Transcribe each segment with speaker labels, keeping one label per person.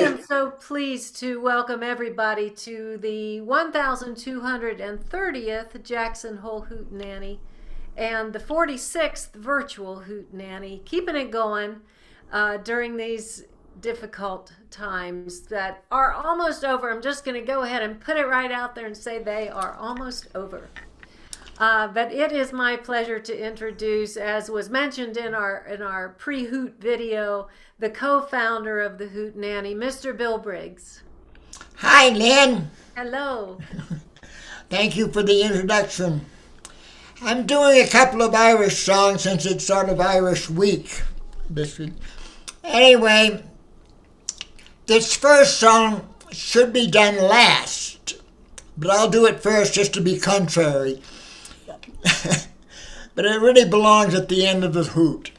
Speaker 1: am so pleased to welcome everybody to the 1230th Jackson Hole Hootenanny and the 46th virtual Hootenanny, keeping it going during these difficult times that are almost over. I'm just going to go ahead and put it right out there and say they are almost over. But it is my pleasure to introduce, as was mentioned in our pre-Hoot video, the co-founder of the Hootenanny, Mr. Bill Briggs.
Speaker 2: Hi, Lynn.
Speaker 1: Hello.
Speaker 2: Thank you for the introduction. I'm doing a couple of Irish songs since it's sort of Irish week this week. Anyway, this first song should be done last, but I'll do it first just to be contrary. But it really belongs at the end of the Hoot.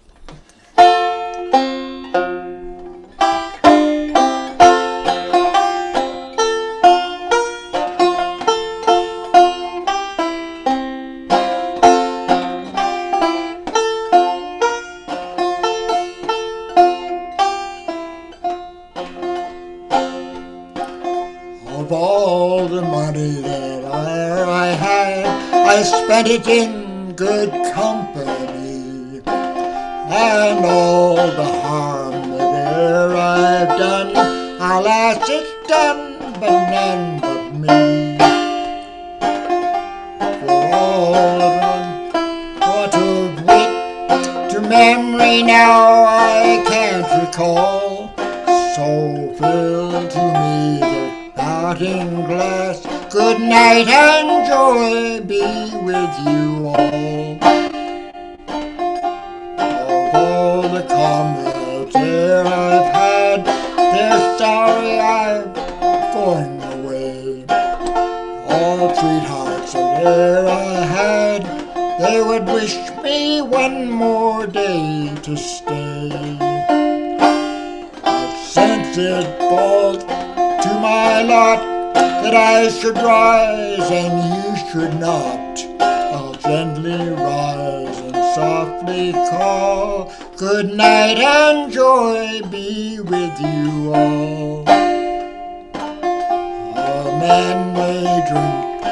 Speaker 2: Of all the money that I had, I spent it in good company, and all the harm that e'er I've done, alas, it's done, but none but me. For all what of wit to memory now I can't recall, so fill to me the parting glass. Good night and joy be with you all. Of all the comrades there I've had, they're sorry I'm going away. All sweethearts that e'er I had, they would wish me one more day to stay. But since it falls to my lot that I should rise and you should not, I'll gently rise and softly call, good night and joy be with you all. A man may drunk,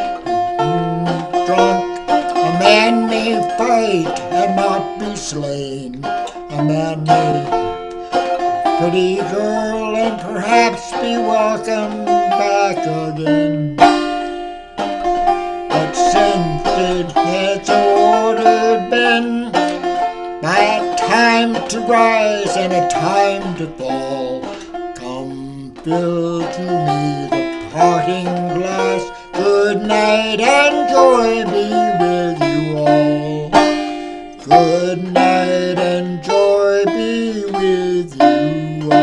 Speaker 2: a man may fight and not be slain, a man may pretty girl and perhaps be welcomed back again. But since it has ordered been by a time to rise and a time to fall, come fill to me the parting glass. Good night and joy be with you all. Good night and joy be with you all.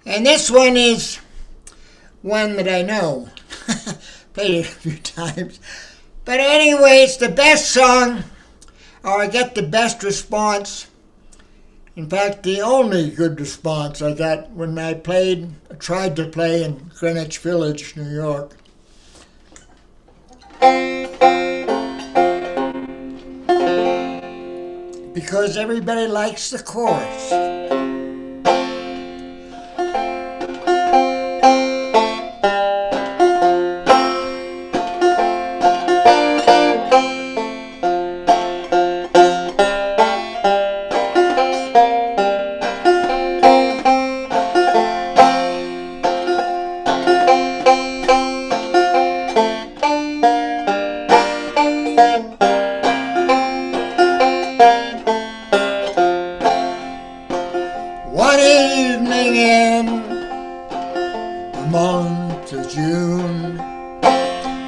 Speaker 2: And this one is one that I know. Played it a few times. But anyway, it's the best song, or I get the best response. In fact, the only good response I got when I tried to play in Greenwich Village, New York. Because everybody likes the chorus. One evening in the month of June,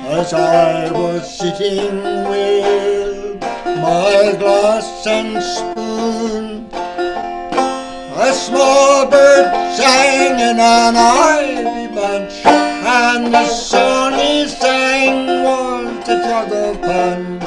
Speaker 2: as I was sitting with my glass and spoon, a small bird sang in an ivy bunch, and the song he sang was the jug of punch.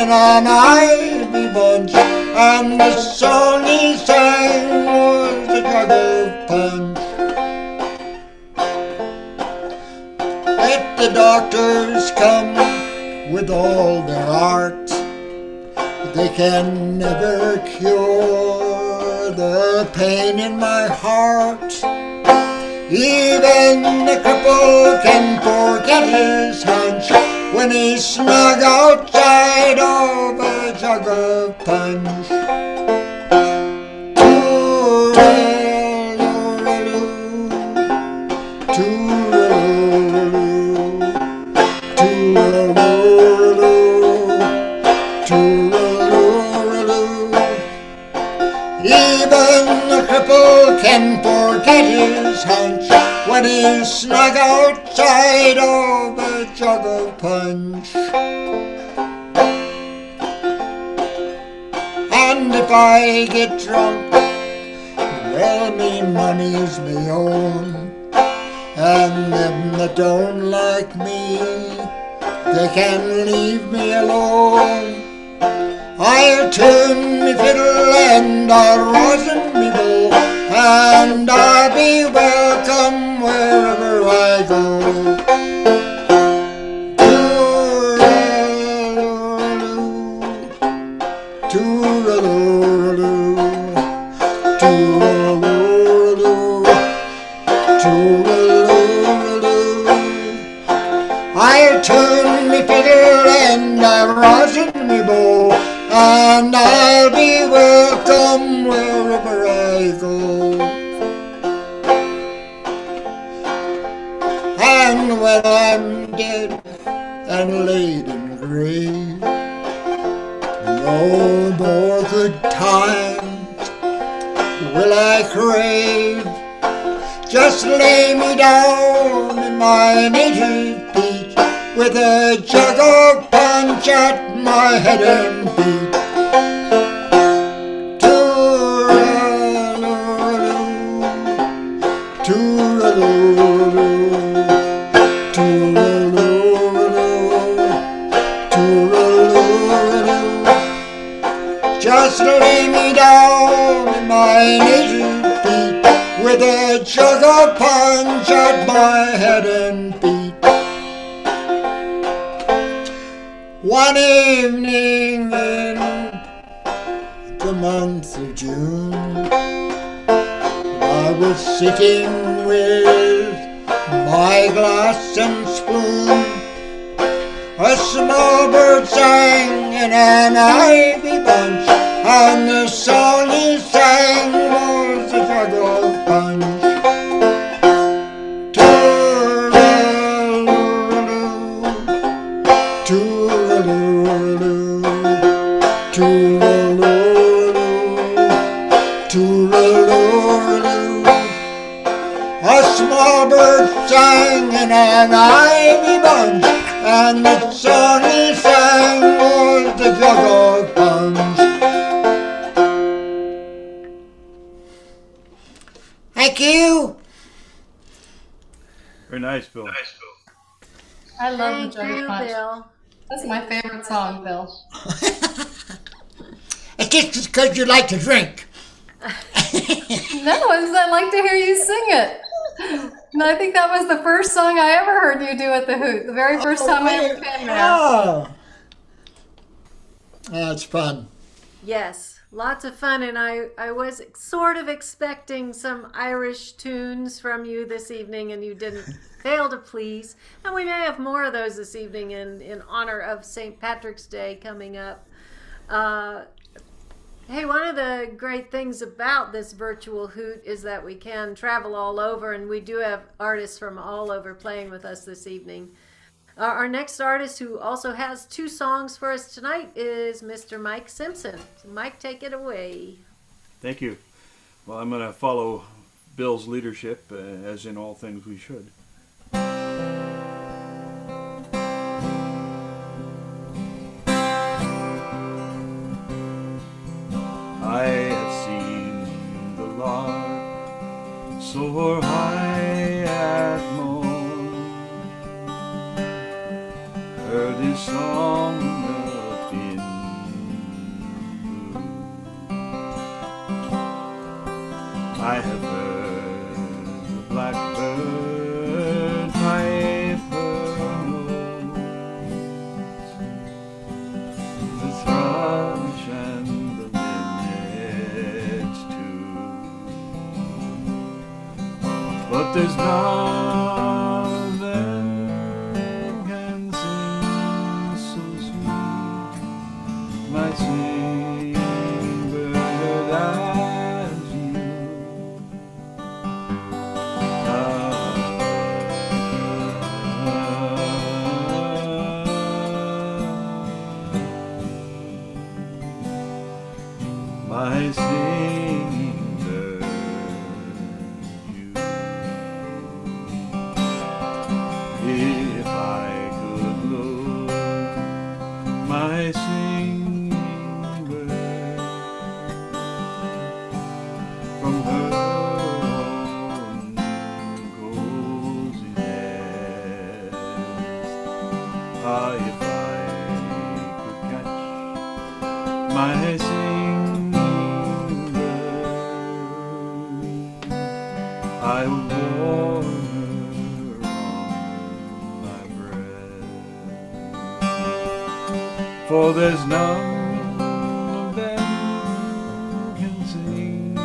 Speaker 2: in an ivy bunch, and the song he sang was a jug of punch. Let the doctors come with all their art, they can never cure the pain in my heart. Even the cripple can forget his hunch when he's snug outside of a jug of punch. Even the cripple can forget his hunch when he's snug outside of a jug of punch. And if I get drunk, well, me money's me own, and them that don't like me, they can leave me alone. I'll tune me fiddle and I'll rosin me bow, and I'll be welcome wherever I go. I'll tune me fiddle and I'll rosin me bow, and I'll be welcome wherever I go. And when I'm dead and laid in grave, no more good times will I crave. Just lay me down in my native beach, with a jug of punch at my head and feet. Just lay me down in my native beach, with a jug of punch at my head and feet. One evening in the month of June, I was sitting with my glass and spoon. A small bird sang in an ivy bunch, and the song he sang was a jug of punch. A small bird sang in an ivy bunch, and the song he sang was the jug of punch. Thank you.
Speaker 3: Very nice, Bill.
Speaker 4: I love the
Speaker 1: Thank you,
Speaker 4: jug punch.
Speaker 1: Bill.
Speaker 4: That's my favorite song, Bill.
Speaker 2: It's just because you like to drink.
Speaker 4: No, I like to hear you sing it. And I think that was the first song I ever heard you do at the Hoot. The very first time I ever came there.
Speaker 2: Oh, that's fun.
Speaker 1: Yes, lots of fun, and I was sort of expecting some Irish tunes from you this evening, and you didn't fail to please. And we may have more of those this evening in honor of St. Patrick's Day coming up. Hey, one of the great things about this virtual Hoot is that we can travel all over, and we do have artists from all over playing with us this evening. Our next artist, who also has 2 songs for us tonight, is Mr. Mike Simpson. So Mike, take it away.
Speaker 3: Thank you. Well, I'm going to follow Bill's leadership, as in all things we should. I have seen the lark soar high at morn, heard his song up in I have heard the blackbird pipe her notes, the thrush and the linnet too, but there's none of them can sing so sweet, my singing bird as you. My singing bird, you. If I could look, my singing bird, from her own cozy nest, if I could catch my singing bird, I would warm her on my breast, for there's none of them can sing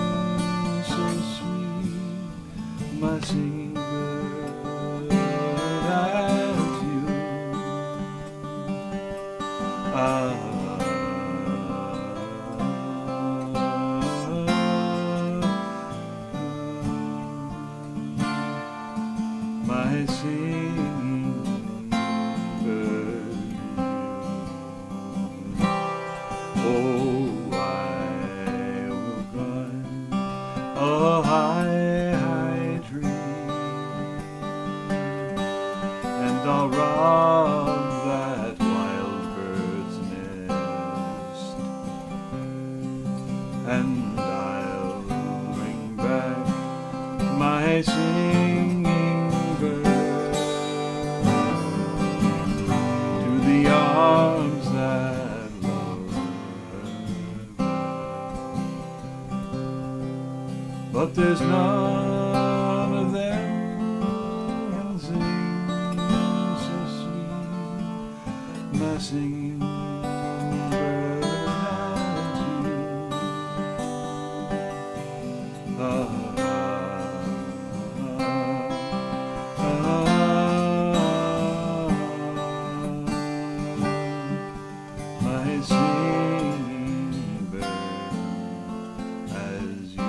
Speaker 3: so sweet, my singing bird as you. My singing bird. Oh, I will climb a high, high tree, and I'll rob that wild bird's nest, and I'll bring back my singing bird to the arms that love her. But there's none of them can sing so sweet, my singing bird as you. My singing bird as you.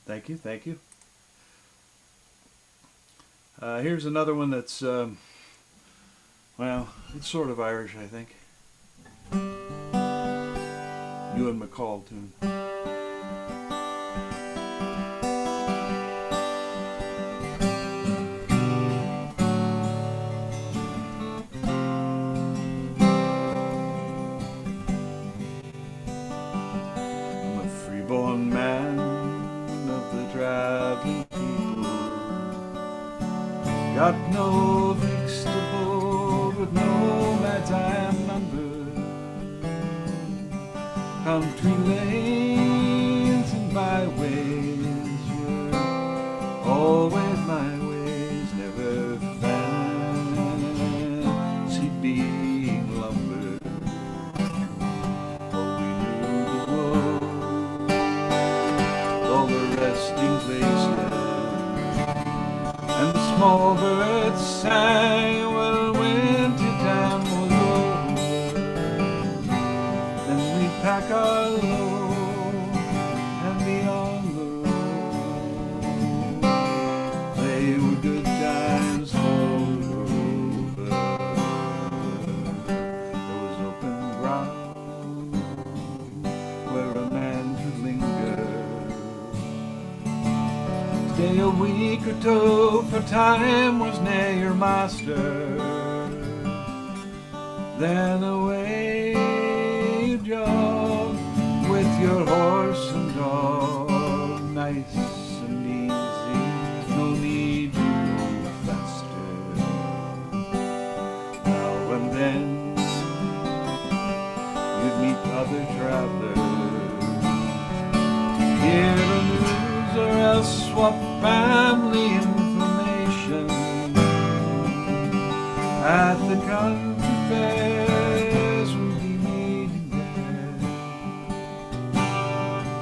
Speaker 3: Thank you, thank you. Here's another one that's, well, it's sort of Irish, I think. Ewan McCall tune. I'm a freeborn man of the traveling people, got no fixed abode with no maritime number. Country lanes and byways were always my ways, never fancy being lumber. Oh, we knew the road, all the resting places, and the small birds sang while winter time was over. Then we'd pack our load and be on the road. They were good times all over. There was open ground where a man could linger, stay a week or two, for time was near your master. Then away you jog with your horse and dog, nice and easy, no need to move faster. then you'd meet other travelers, hear the news or else swap family information at the country fairs. We'll be meeting there.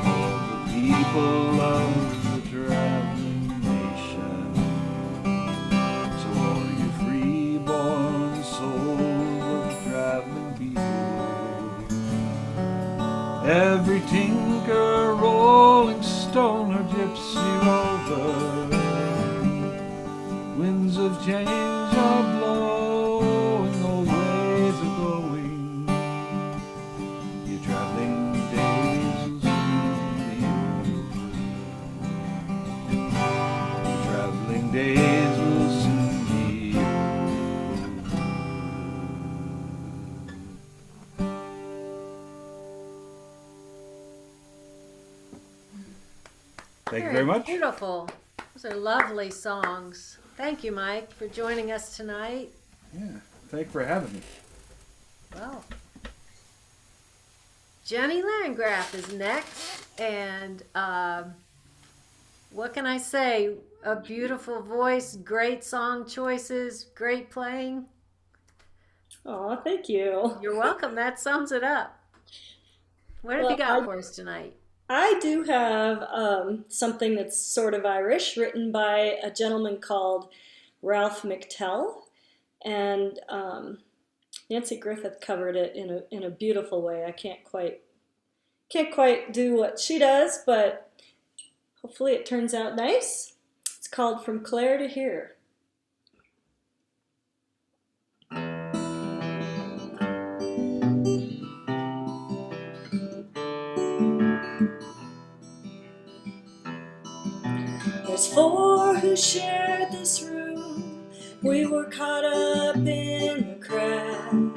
Speaker 3: All the people of the traveling nation. So all you free-born souls of traveling people, every tinker, rolling stone, or gypsy rover, winds of change are blowing, old ways are going. Your traveling days will soon be over. Your traveling days will soon be over. Thank you very much.
Speaker 1: Beautiful. Those are lovely songs. Thank you, Mike, for joining us tonight.
Speaker 3: Yeah, thank you for having me.
Speaker 1: Well, Jenny Landgraf is next, and what can I say? A beautiful voice, great song choices, great playing.
Speaker 5: Oh, thank you.
Speaker 1: You're welcome. That sums it up. What have you got for us tonight?
Speaker 5: I do have something that's sort of Irish, written by a gentleman called Ralph McTell, and Nancy Griffith covered it in a beautiful way. I can't quite do what she does, but hopefully it turns out nice. It's called From Clare to Here. There's four who shared this room. We were caught up in the crowd,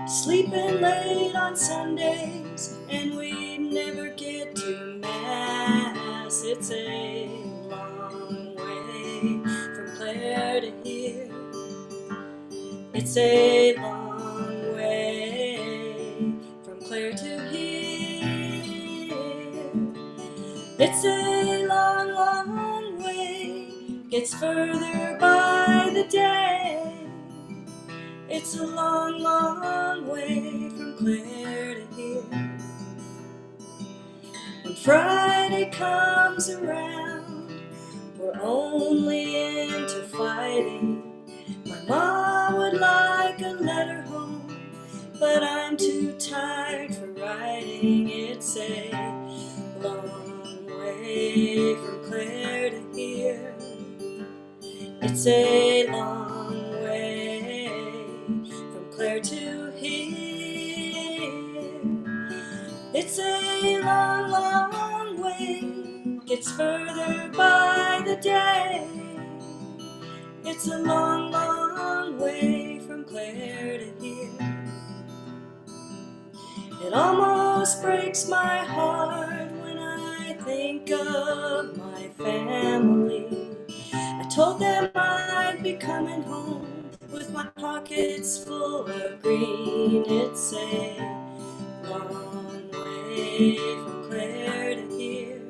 Speaker 5: sleeping late on Sundays, and we'd never get to Mass. It's a long way from Clare to here. It's a long way from Clare to here. It's a long, long way, gets further by the day. It's a long, long way from Clare to here. When Friday comes around, we're only into fighting. My mom would like a letter home, but I'm too tired for writing. It's a long way from Clare to here. It's a long way from Clare to here. It's a long, long way, gets further by the day. It's a long, long way from Clare to here. It almost breaks my heart when I think of my family. I told them I'd be coming home with my pockets full of green. It's a long way from Clare to here.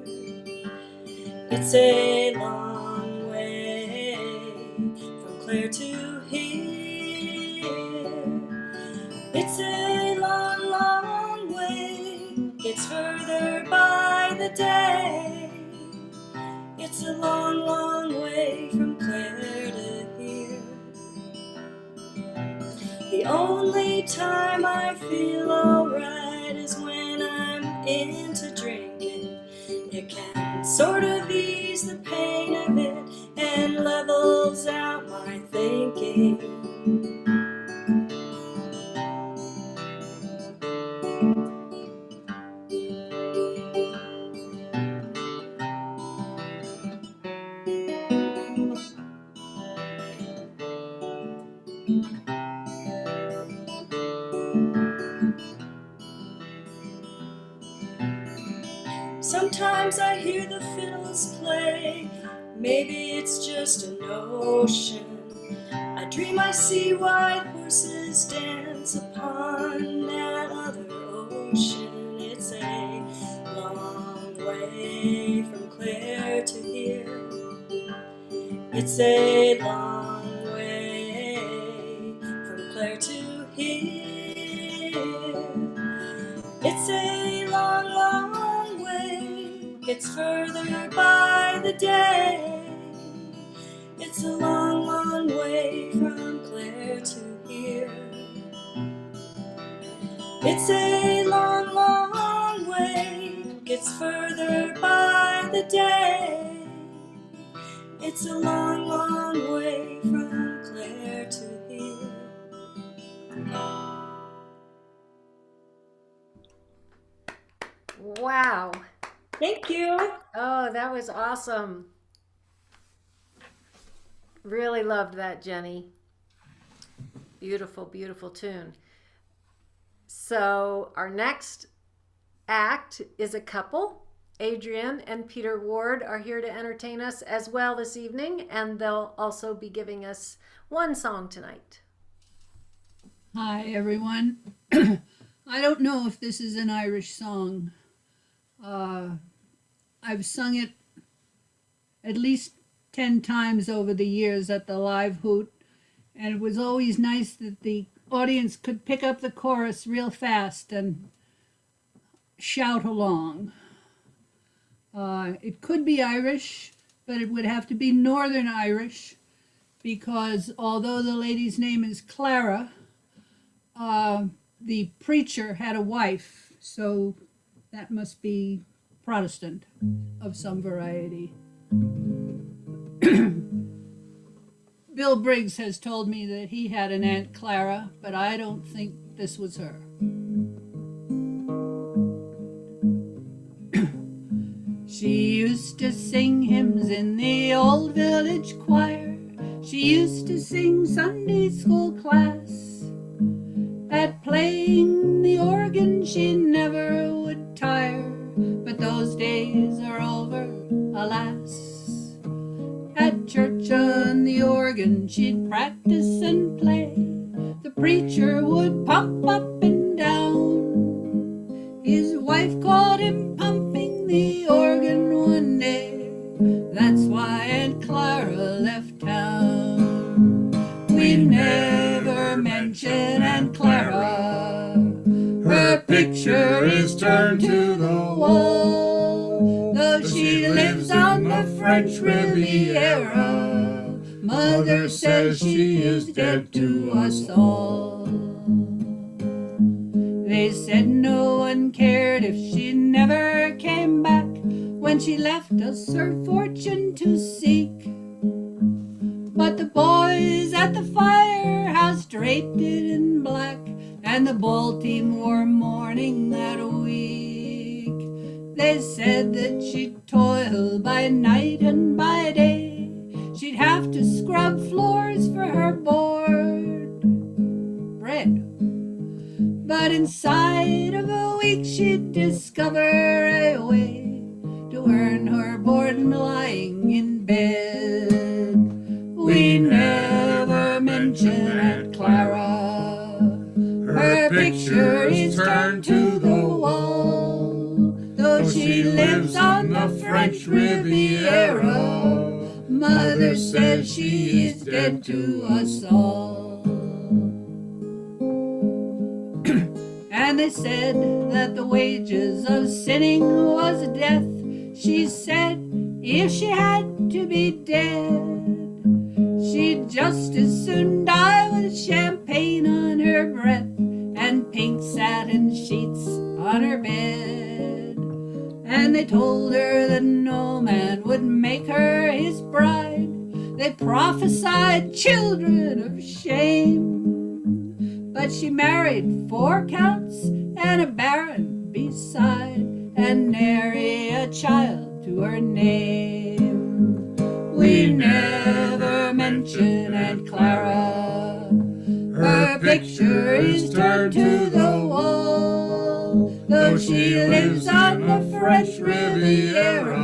Speaker 5: It's a long way from Clare to here. It's a long, long way, gets further by the day. It's a long, long way from Clare to here. The only time I feel alright is when I'm into drinking. It can sort of ease the pain of it and levels out my thinking. Sometimes I hear the fiddles play, maybe it's just a notion. I dream I see white horses dance upon that other ocean. It's a long way from Clare to here. It's a long way from Clare to here. It's a long, long way, gets further by the day. It's a long, long way from Clare to here. It's a long, long way, gets further by the day. It's a long, long way from Clare to here.
Speaker 1: Wow.
Speaker 5: Thank you.
Speaker 1: Oh, that was awesome. Really loved that, Jenny. Beautiful, beautiful tune. So our next act is a couple. Adrian and Peter Ward are here to entertain us as well this evening, and they'll also be giving us one song tonight.
Speaker 6: Hi, everyone. I don't know if this is an Irish song. I've sung it at least 10 times over the years at the live Hoot, and it was always nice that the audience could pick up the chorus real fast and shout along. It could be Irish, but it would have to be Northern Irish, because although the lady's name is Clara, the preacher had a wife, so that must be Protestant of some variety. Bill Briggs has told me that he had an Aunt Clara, but I don't think this was her. She used to sing hymns in the old village choir. She used to sing Sunday school class. At playing the organ she never would tire, but those days are over, alas. At church on the organ she'd practice and play. The preacher would pump up and down. His wife caught him pumping the organ one day. That's why Aunt Clara left town. We never mention Aunt Clara. Her picture is turned to the wall. Though she lives on the French Riviera, Mother says she is dead to us all. They said no one cared if she never came back, when she left us her fortune to seek. But the boys at the firehouse draped it in black, and the ball team wore mourning that week. They said that she'd toil by night and by day. She'd have to scrub floors for her board. Bread. But inside of a week she'd discover a way to earn her board lying in bed. We never mention Aunt Clara. Her picture is turned to the wall. Though she lives on the French Riviera, Mother says she is dead to us all. And they said that the wages of sinning was death. She said if she had to be dead, she'd just as soon die with champagne on her breath and pink satin sheets on her bed. And they told her that no man would make her his bride. They prophesied children of shame. But she married 4 counts and a baron beside, and nary a child to her name. We never mention Aunt Clara. Her picture is turned to the wall. Though she lives on the French Riviera,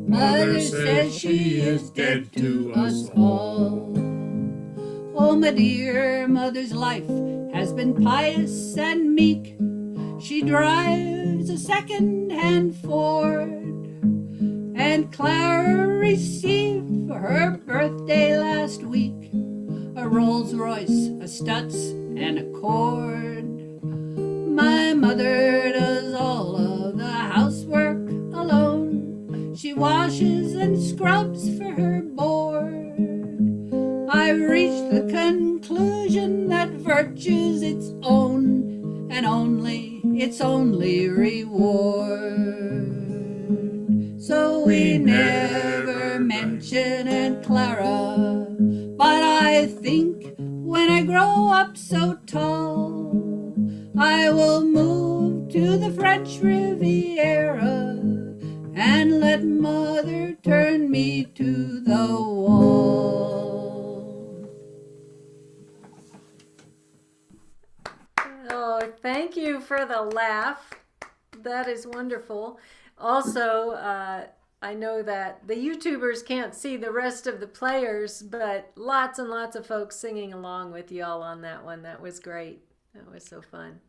Speaker 6: Mother says she is dead to us all. Oh, my dear mother's life has been pious and meek. She drives a second-hand Ford, and Clara received for her birthday last week a Rolls Royce, a Stutz, and a cord. My mother does all of the housework alone. She washes and scrubs for her board. I've reached the conclusion that virtue's its own and only its only reward. So we never mention Aunt Clara, but I think when I grow up so tall, I will move to the French Riviera and let mother turn me to the wall.
Speaker 1: Oh, thank you for the laugh. That is wonderful. Also, I know that the YouTubers can't see the rest of the players, but lots and lots of folks singing along with y'all on that one. That was great. That was so fun.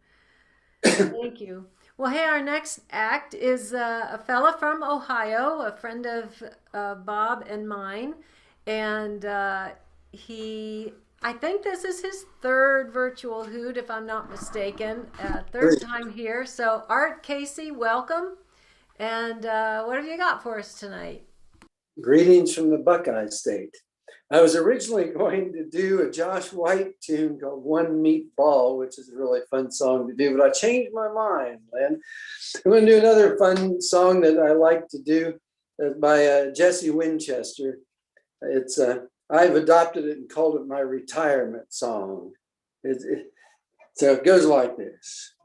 Speaker 1: Thank you. Well, hey, our next act is a fella from Ohio, a friend of Bob and mine. And I think this is his third virtual hoot, if I'm not mistaken. Third time here. So, Art Casey, welcome. And what have you got for us tonight?
Speaker 7: Greetings from the Buckeye State. I was originally going to do a Josh White tune called One Meat Ball, which is a really fun song to do, but I changed my mind, Lynn. I'm going to do another fun song that I like to do by Jesse Winchester. It's I've adopted it and called it my retirement song. So it goes like this.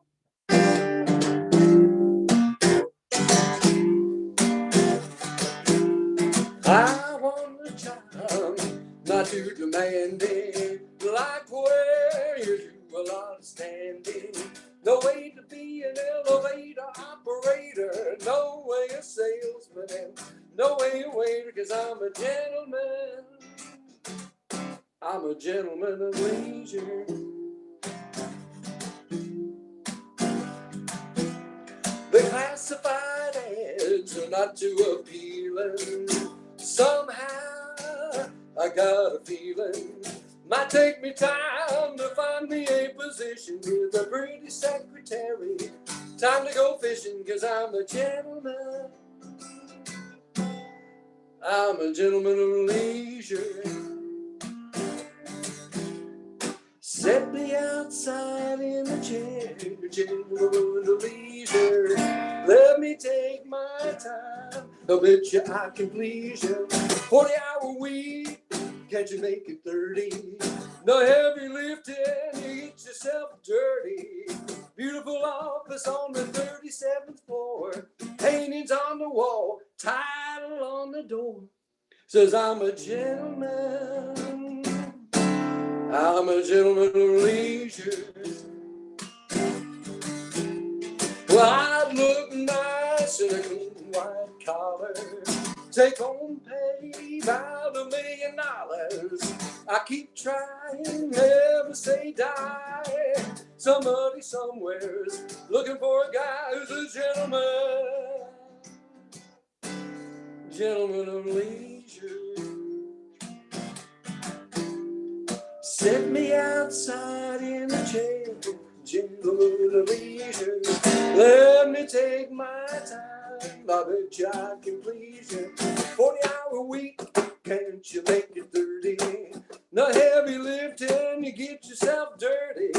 Speaker 7: I want a child, not too demanding, like where you do a lot of standing. No way to be an elevator operator, no way a salesman, and no way a waiter, 'cause I'm a gentleman. I'm a gentleman of leisure. The classified ads are not too appealing. Somehow I got a feeling might take me time to find me a position with a pretty secretary. Time to go fishing, 'cause I'm a gentleman. I'm a gentleman of leisure. Set me outside in the chair, gentleman of leisure. Let me take my time, I bet you I can please you. 40-hour week, can't you make it 30? No heavy lifting, you get yourself dirty. Beautiful office on the 37th floor. Paintings on the wall, title on the door. Says I'm a gentleman. I'm a gentleman of leisure. Well, I'd look nice in a clean white collar. Take home pay about $1 million. I keep trying, never say die. Somebody somewhere's looking for a guy who's a gentleman. Gentleman of leisure. Set me outside in the chair, gentleman of leisure. Let me take my time, I bet you I can please you. 40-hour week, can't you make it 30? No heavy lifting, you get yourself dirty.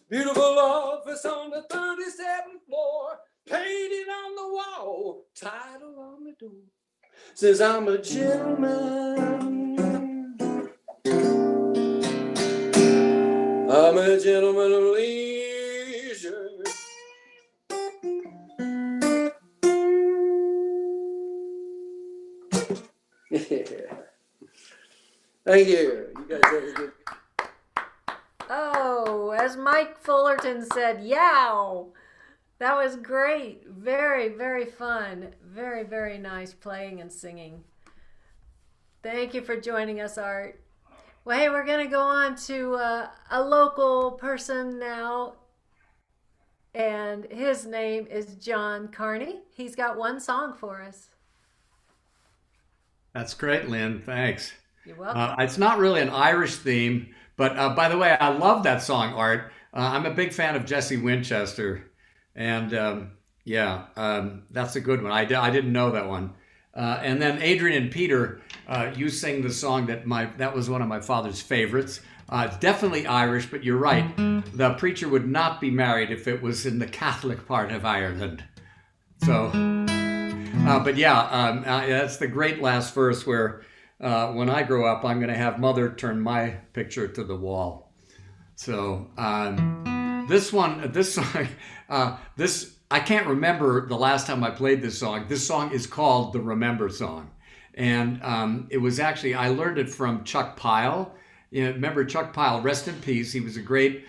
Speaker 7: Beautiful office on the 37th floor. Painted on the wall, title on the door. Says I'm a gentleman. I'm a gentleman of leisure. Yeah. Thank you. You guys have a good.
Speaker 1: Oh, as Mike Fullerton said, yow! That was great. Very, very fun. Very, very nice playing and singing. Thank you for joining us, Art. Well, hey, we're going to go on to a local person now, and his name is John Carney. He's got one song for us.
Speaker 8: That's great, Lynn. Thanks.
Speaker 1: You're welcome.
Speaker 8: It's not really an Irish theme, but by the way, I love that song, Art. I'm a big fan of Jesse Winchester, and that's a good one. I didn't know that one. And then Adrian and Peter, you sing the song that was one of my father's favorites. It's definitely Irish, but you're right. The preacher would not be married if it was in the Catholic part of Ireland. So, that's the great last verse where when I grow up, I'm going to have Mother turn my picture to the wall. So this song, I can't remember the last time I played this song. This song is called the Remember Song. And it was actually, I learned it from Chuck Pyle. You know, remember Chuck Pyle, rest in peace. He was a great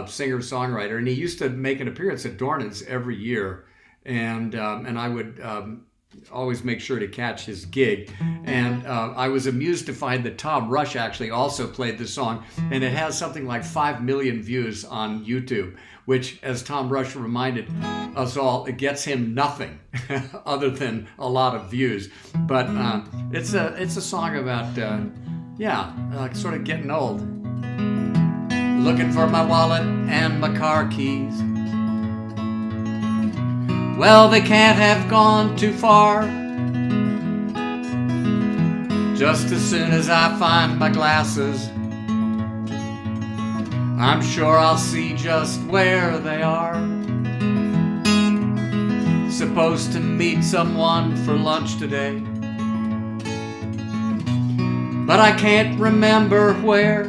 Speaker 8: singer-songwriter, and he used to make an appearance at Dornan's every year. And I would always make sure to catch his gig. And I was amused to find that Tom Rush actually also played this song, and it has something like 5 million views on YouTube, which, as Tom Rush reminded us all, it gets him nothing other than a lot of views. But it's a song about sort of getting old. Looking for my wallet and my car keys. Well, they can't have gone too far. Just as soon as I find my glasses, I'm sure I'll see just where they are. Supposed to meet someone for lunch today, but I can't remember where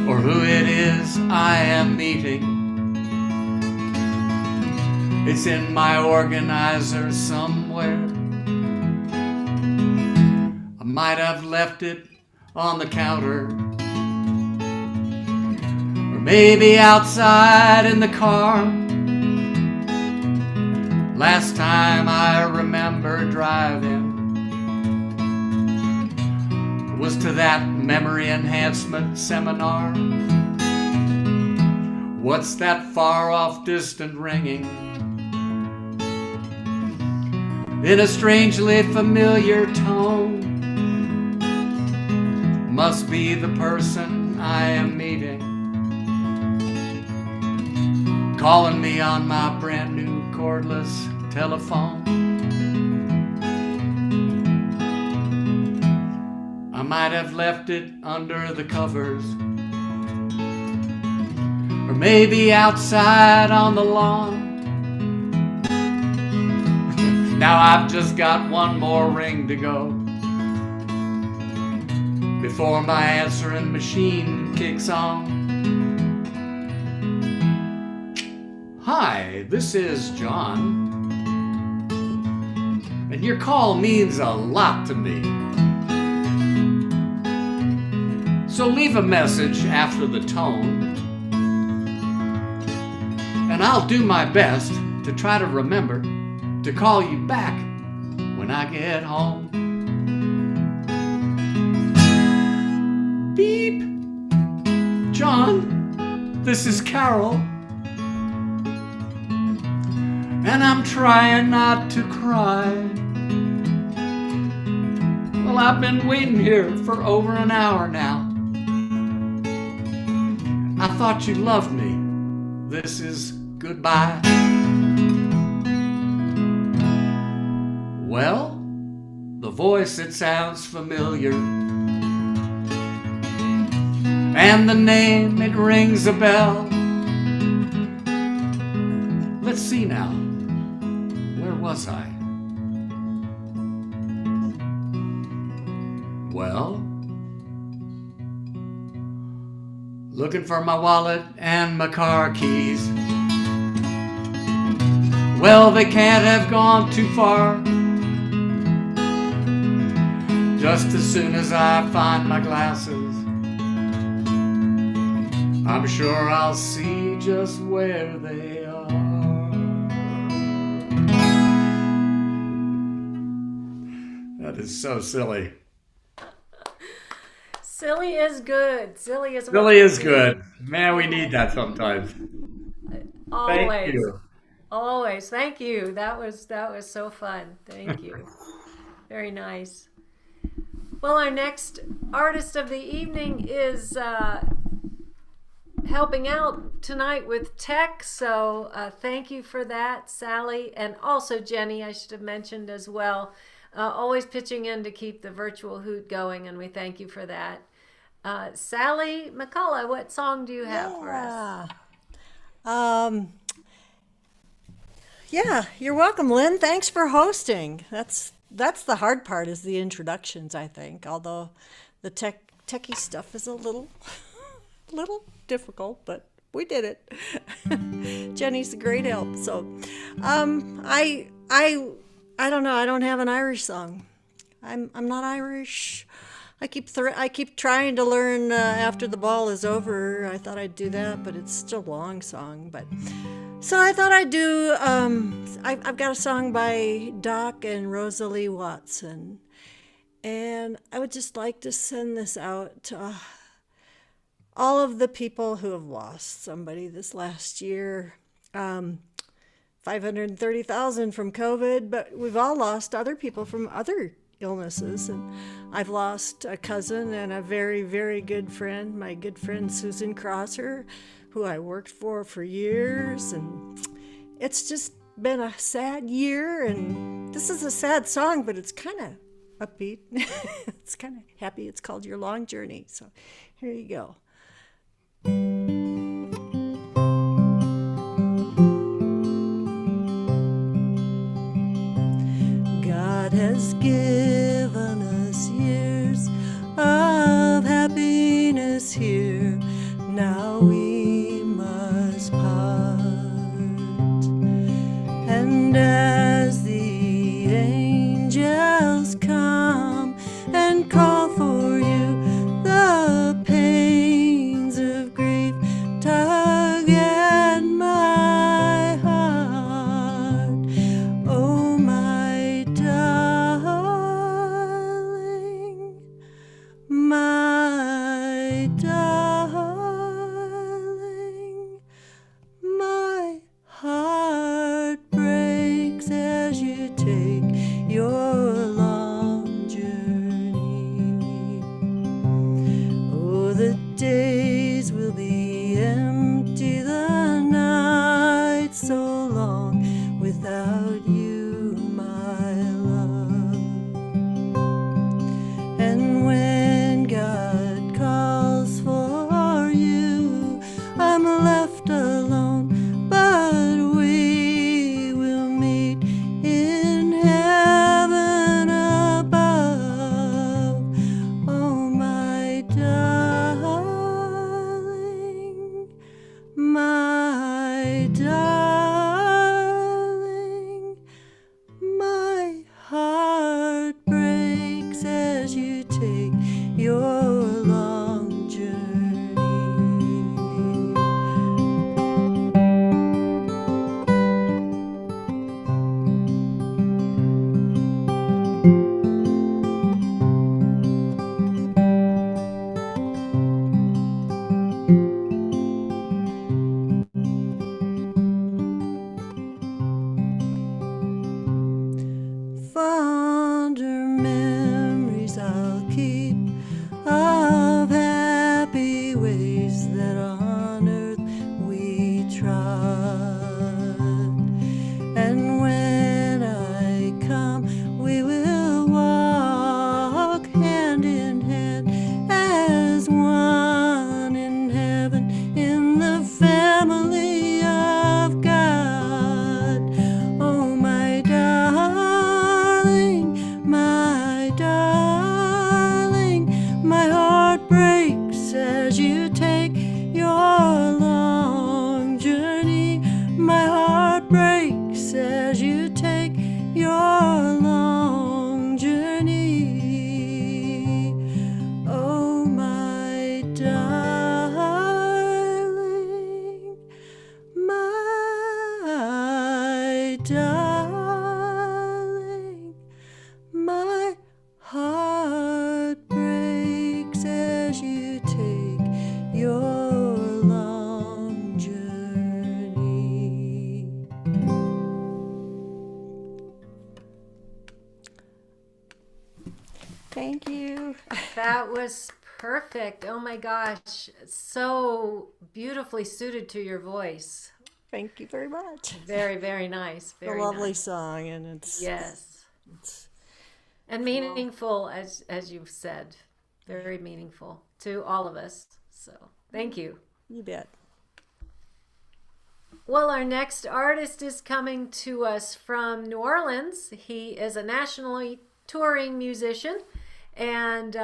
Speaker 8: or who it is I am meeting. It's in my organizer somewhere. I might have left it on the counter, or maybe outside in the car. Last time I remember driving was to that memory enhancement seminar. What's that far off distant ringing in a strangely familiar tone? Must be the person I am meeting, calling me on my brand new cordless telephone. I might have left it under the covers, or maybe outside on the lawn. Now I've just got one more ring to go before my answering machine kicks on. Hi, this is John, and your call means a lot to me. So leave a message after the tone, and I'll do my best to try to remember to call you back when I get home. Beep! John, this is Carol, and I'm trying not to cry. Well, I've been waiting here for over an hour now. I thought you loved me. This is goodbye. Well, the voice, it sounds familiar, and the name, it rings a bell. Let's see now, where was I? Well, looking for my wallet and my car keys. Well, they can't have gone too far. Just as soon as I find my glasses, I'm sure I'll see just where they are. That is so silly.
Speaker 1: Silly is good. Silly is what
Speaker 8: Silly
Speaker 1: we
Speaker 8: is
Speaker 1: need.
Speaker 8: good. Man, we need that sometimes.
Speaker 1: Always.
Speaker 8: Thank you.
Speaker 1: Always. Thank you. That was so fun. Thank you. Very nice. Well, our next artist of the evening is helping out tonight with tech, so thank you for that, Sally, and also Jenny, I should have mentioned as well. Always pitching in to keep the virtual hoot going, and we thank you for that. Sally McCullough, what song do you have for us?
Speaker 9: Yeah, you're welcome, Lynn. Thanks for hosting. That's the hard part, is the introductions, I think. Although the techie stuff is a little difficult, but we did it. Jenny's a great help. So, I don't know. I don't have an Irish song. I'm not Irish. I keep trying to learn After the Ball Is Over. I thought I'd do that, but it's still a long song. But so I thought I'd do. I've got a song by Doc and Rosalie Watson, and I would just like to send this out to all of the people who have lost somebody this last year. 530,000 from COVID, but we've all lost other people from other illnesses. And I've lost a cousin and a very, very good friend, my good friend Susan Crosser, who I worked for years. And it's just been a sad year. And this is a sad song, but it's kind of upbeat. It's kind of happy. It's called Your Long Journey. So here you go. God has given us years of happiness here. Now we must part. And as the angels come and call for you, the pains of grief tug at my heart. Oh, my darling, my darling, my heart breaks as you take your long journey. Oh, the days will be empty, the night so long without you, my love. And when God calls for you, I'm left alone, but we will meet in heaven above. Oh, my darling, my darling, my heart breaks as you take your long journey. Fonder memories I'll keep of happy ways that on earth we trod. And when I come, we will walk hand in hand as one in heaven, in the family of God. Oh, my darling, my darling, my heart breaks as you take your long journey. My heart breaks as you take your long journey. Oh, my darling, my darling, my heart breaks as
Speaker 1: was perfect. Oh my gosh. So beautifully suited to your voice.
Speaker 9: Thank you very much.
Speaker 1: Very, very nice.
Speaker 9: A
Speaker 1: Very
Speaker 9: lovely
Speaker 1: nice.
Speaker 9: song, and it's
Speaker 1: And meaningful, as you've said. Very meaningful to all of us. So thank you.
Speaker 9: You bet.
Speaker 1: Well, our next artist is coming to us from New Orleans. He is a nationally touring musician and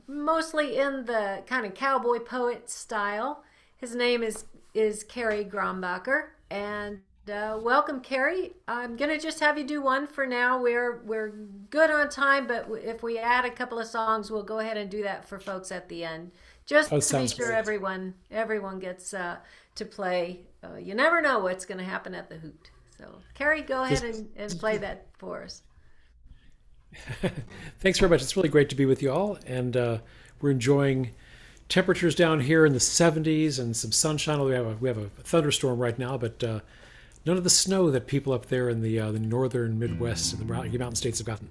Speaker 1: mostly in the kind of cowboy poet style. His name is Carrie Grombacher. And welcome, Carrie. I'm going to just have you do one for now. We're good on time, but if we add a couple of songs, we'll go ahead and do that for folks at the end. Just to be sure everyone gets to play. You never know what's going to happen at the Hoot. So, Carrie, go ahead and play that for us.
Speaker 10: Thanks very much. It's really great to be with you all, and we're enjoying temperatures down here in the 70s and some sunshine. We have a thunderstorm right now, but none of the snow that people up there in the northern Midwest and the Rocky Mountain states have gotten.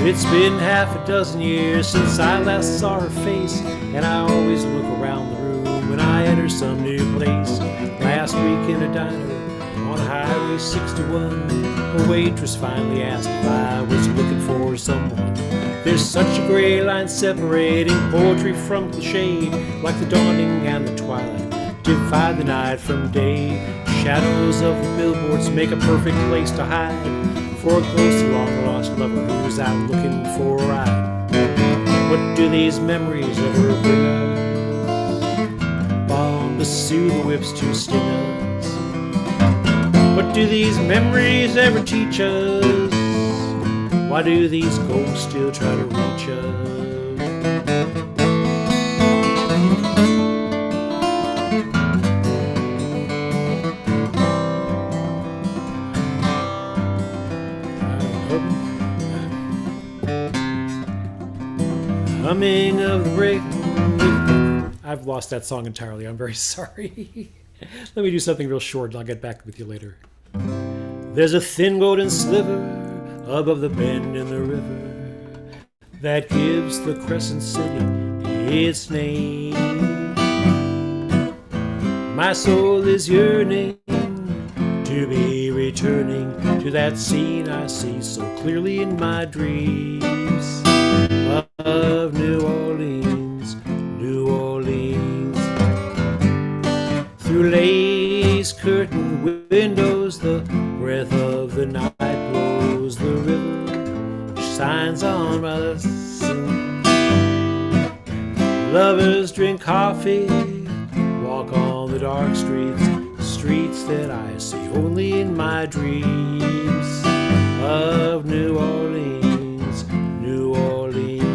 Speaker 10: It's been half a dozen years since I last saw her face, and I always look around the room when I enter some new place. Last week in a diner on Highway 61, a waitress finally asked if I was looking for someone. There's such a gray line separating poetry from cliche, like the dawning and the twilight divide the night from day. Shadows of the billboards make a perfect place to hide for a ghostly long-lost lover who's out looking for a ride. What do these memories ever bring us? Bound to soothe the whips to sting us. What do these memories ever teach us? Why do these ghosts still try to reach us? Humming of the brake. I've lost that song entirely. I'm very sorry. Let me do something real short and I'll get back with you later. There's a thin golden sliver above the bend in the river that gives the Crescent City its name. My soul is yearning to be returning to that scene I see so clearly in my dreams of New Orleans, New Orleans. Through lace curtain windows, the breath of the night blows. The river shines on my listen. Lovers drink coffee, walk on the dark streets, streets that I see only in my dreams of New Orleans, New Orleans.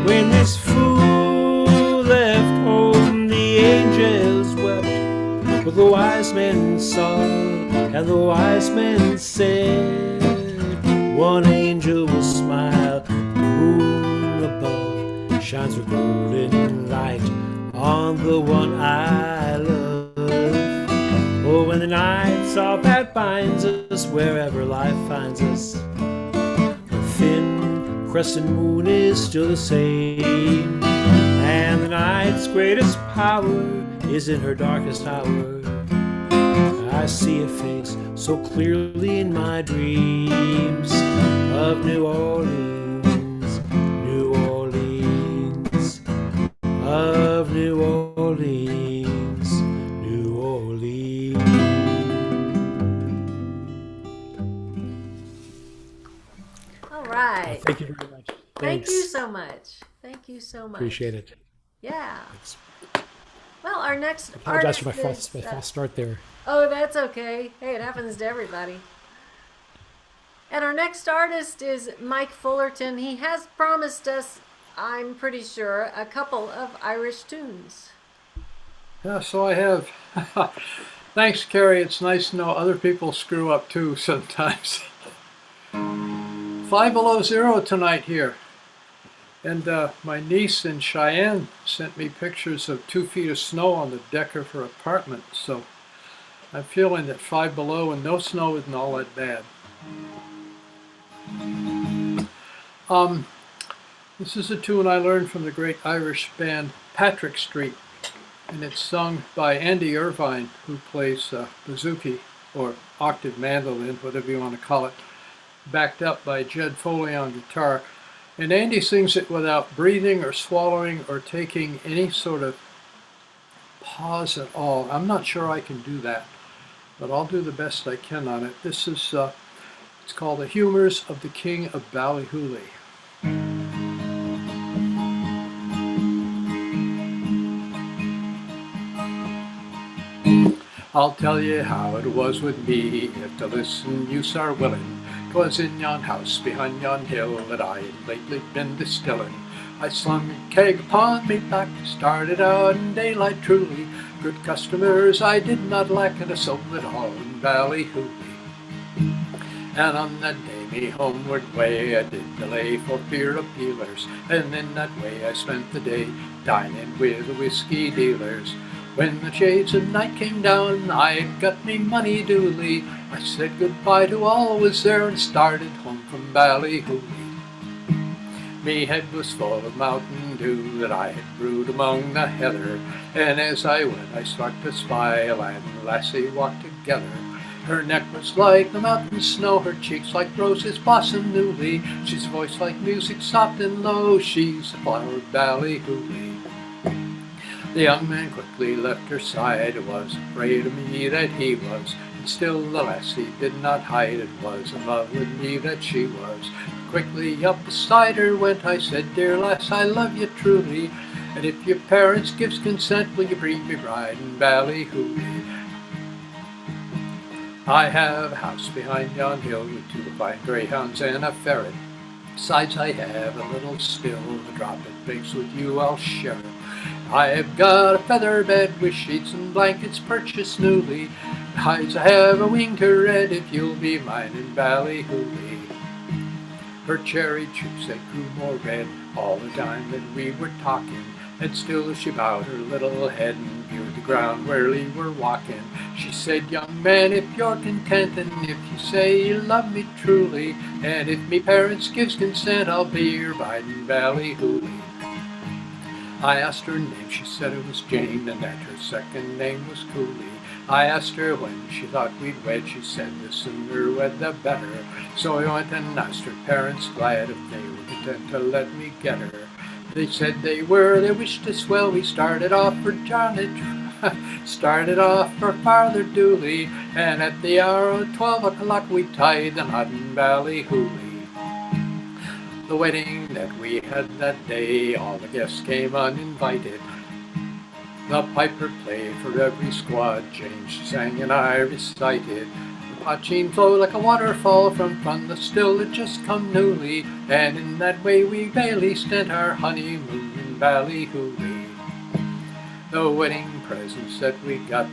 Speaker 10: When this fool left home, the angels wept, but the wise men saw, and the wise men said, one angel will smile, the moon above shines her golden light on the one I love. Oh, when the night's all that binds us, wherever life finds us, the thin crescent moon is still the same, and the night's greatest power is in her darkest hour. I see a face so clearly in my dreams of New Orleans, New Orleans, of New Orleans, New Orleans.
Speaker 1: All right.
Speaker 10: Thank you very much.
Speaker 1: Thank you so much. Thank you so much.
Speaker 10: Appreciate it.
Speaker 1: Yeah.
Speaker 10: Thanks.
Speaker 1: Well, our next
Speaker 10: I apologize for
Speaker 1: artist
Speaker 10: my
Speaker 1: is,
Speaker 10: false start there.
Speaker 1: Oh, that's okay. Hey, it happens to everybody. And our next artist is Mike Fullerton. He has promised us, I'm pretty sure, a couple of Irish tunes.
Speaker 11: Yeah, so I have. Thanks, Carrie. It's nice to know other people screw up too sometimes. 5 Below Zero tonight here. And my niece in Cheyenne sent me pictures of 2 feet of snow on the deck of her apartment. So I'm feeling that 5 below and no snow isn't all that bad. This is a tune I learned from the great Irish band Patrick Street, and it's sung by Andy Irvine, who plays bouzouki, or octave mandolin, whatever you want to call it, backed up by Jed Foley on guitar. And Andy sings it without breathing or swallowing or taking any sort of pause at all. I'm not sure I can do that, but I'll do the best I can on it. This is, it's called The Humors of the King of Ballyhoolie. I'll tell ye how it was with me, if to listen you are willing. 'Twas in yon house behind yon hill that I had lately been distilling. I slung a keg upon me back, started out in daylight truly. Good customers I did not lack, and a soul at all in Ballyhoolie. And on that day me homeward way I did delay for fear of peelers, and in that way I spent the day dining with the whiskey dealers. When the shades of night came down, I had got me money duly. I said goodbye to all was there and started home from Ballyhoolie. Me head was full of Mountain Dew that I had brewed among the heather, and as I went I struck to spy a lad and lassie walked together. Her neck was like the mountain snow, her cheeks like roses blossomed newly. She's voice like music soft and low, she's the flower of Ballyhoolie. The young man quickly left her side, was afraid of me that he was, and still the lassie did not hide, it was in love with me that she was. Quickly up beside her went, I said, dear lass, I love you truly, and if your parents gives consent, will you bring me bride in Ballyhoolie? I have a house behind yon hill with 2 fine greyhounds and a ferret. Besides I have a little still, a drop it bakes with you, I'll share it. I have got a feather bed with sheets and blankets purchased newly. Besides I have a wing to red if you'll be mine in Ballyhoolie. Her cherry cheeks they grew more red all the time that we were talking, and still she bowed her little head and viewed the ground where we were walking. She said, young man, if you're content, and if you say you love me truly, and if me parents gives consent, I'll be your bride in Ballyhoolie. I asked her name, she said it was Jane, and that her second name was Cooley. I asked her when she thought we'd wed, she said the sooner wed the better. So I went and asked her parents, glad if they were content to let me get her. They said they were, they wished us well, we started off for started off for farther Dooley, and at the hour of 12 o'clock we tied the knot in Ballyhoolie. The wedding that we had that day, all the guests came uninvited. The piper played for every squad, Jane she sang and I recited. The poteen flowed like a waterfall from the still that just come newly, and in that way we gaily spent our honeymoon in Ballyhoolie. The wedding presents that we got,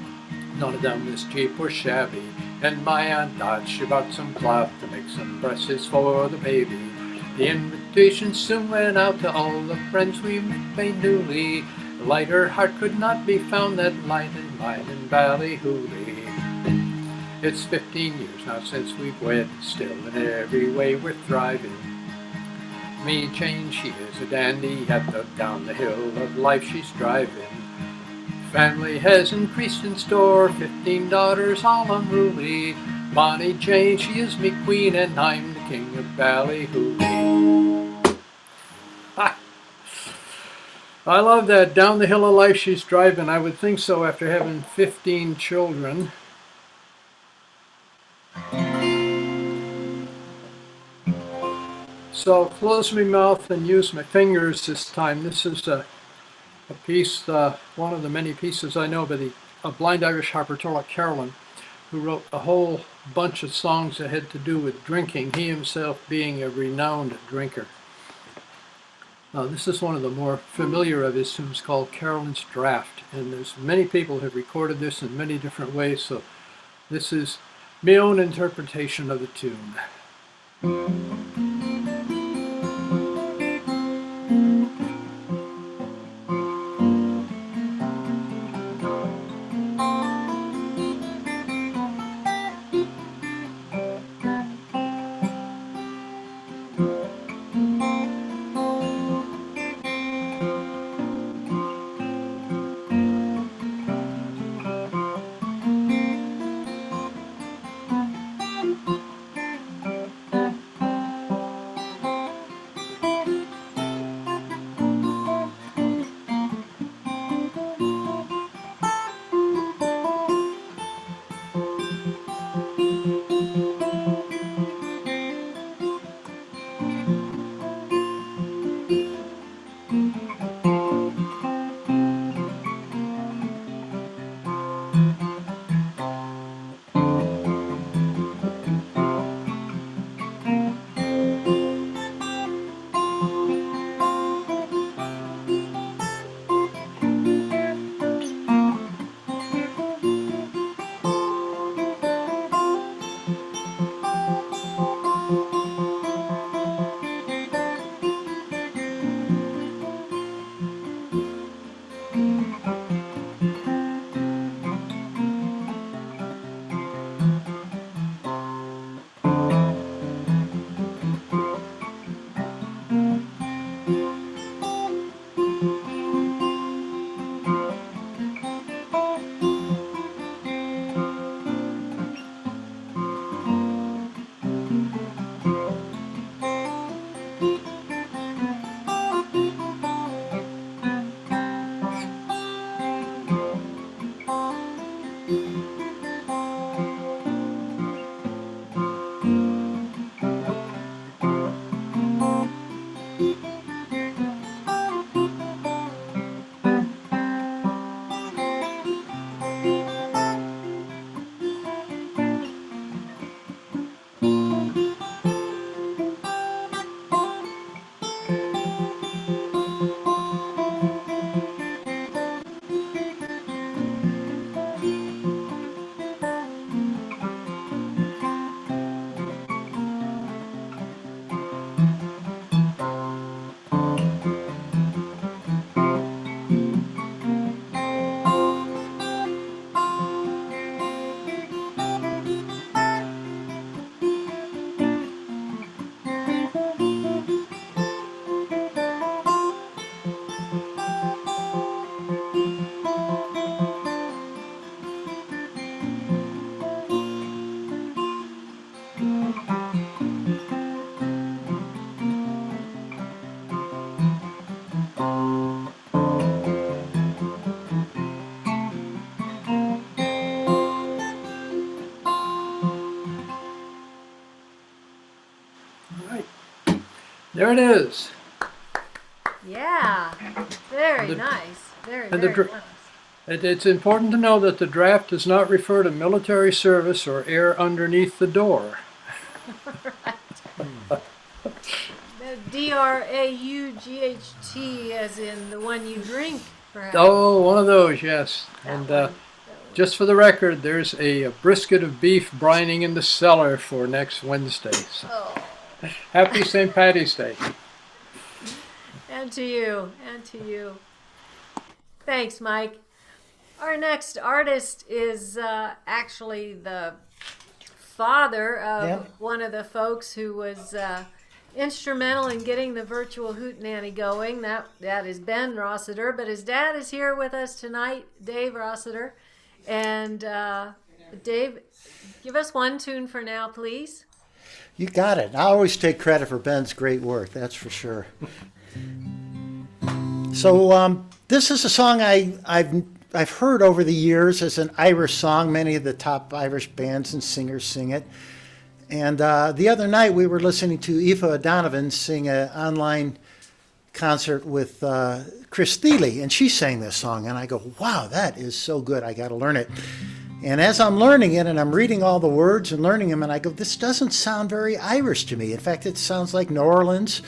Speaker 11: none of them was cheap or shabby, and my Aunt Dot she bought some cloth to make some dresses for the baby. The invitation soon went out to all the friends we met made newly. The lighter heart could not be found that lighted mine in Ballyhoolie. It's 15 years now since we've wed, still in every way we're thriving. Me Jane, she is a dandy, yet down the hill of life she's driving. Family has increased in store, 15 daughters all unruly. Bonnie Jane, she is me queen, and I'm the king of Ballyhoolie. Ha! I love that, down the hill of life she's driving. I would think so after having 15 children. So I'll close my mouth and use my fingers this time. This is a piece, one of the many pieces I know by a blind Irish harper, Carolyn, who wrote a whole bunch of songs that had to do with drinking, he himself being a renowned drinker. This is one of the more familiar of his tunes called Carolyn's Draft, and there's many people who have recorded this in many different ways, so this is my own interpretation of the tune. There it is.
Speaker 1: Yeah, very
Speaker 11: The-
Speaker 1: nice. Very,
Speaker 11: and the
Speaker 1: very
Speaker 11: dr-
Speaker 1: nice.
Speaker 11: It's important to know that the draft does not refer to military service or air underneath the door.
Speaker 1: The DRAUGHT, as in the one you drink, perhaps.
Speaker 11: Oh, one of those, yes. And just for the record, there's a brisket of beef brining in the cellar for next Wednesday. So,
Speaker 1: Oh,
Speaker 11: happy St. Patty's Day.
Speaker 1: and to you, and to you. Thanks, Mike. Our next artist is actually the father of
Speaker 2: Yep.
Speaker 1: one of the folks who was instrumental in getting the virtual Hootenanny going. That is Ben Rossiter, but his dad is here with us tonight, Dave Rossiter. And Dave, give us one tune for now, please.
Speaker 2: You got it. I always take credit for Ben's great work, that's for sure. So this is a song I've heard over the years as an Irish song. Many of the top Irish bands and singers sing it. And the other night we were listening to Aoife O'Donovan sing an online concert with Chris Thiele, and she sang this song. And I go, wow, that is so good. I got to learn it. And as I'm learning it and I'm reading all the words and learning them, and I go, this doesn't sound very Irish to me. In fact, it sounds like New Orleans.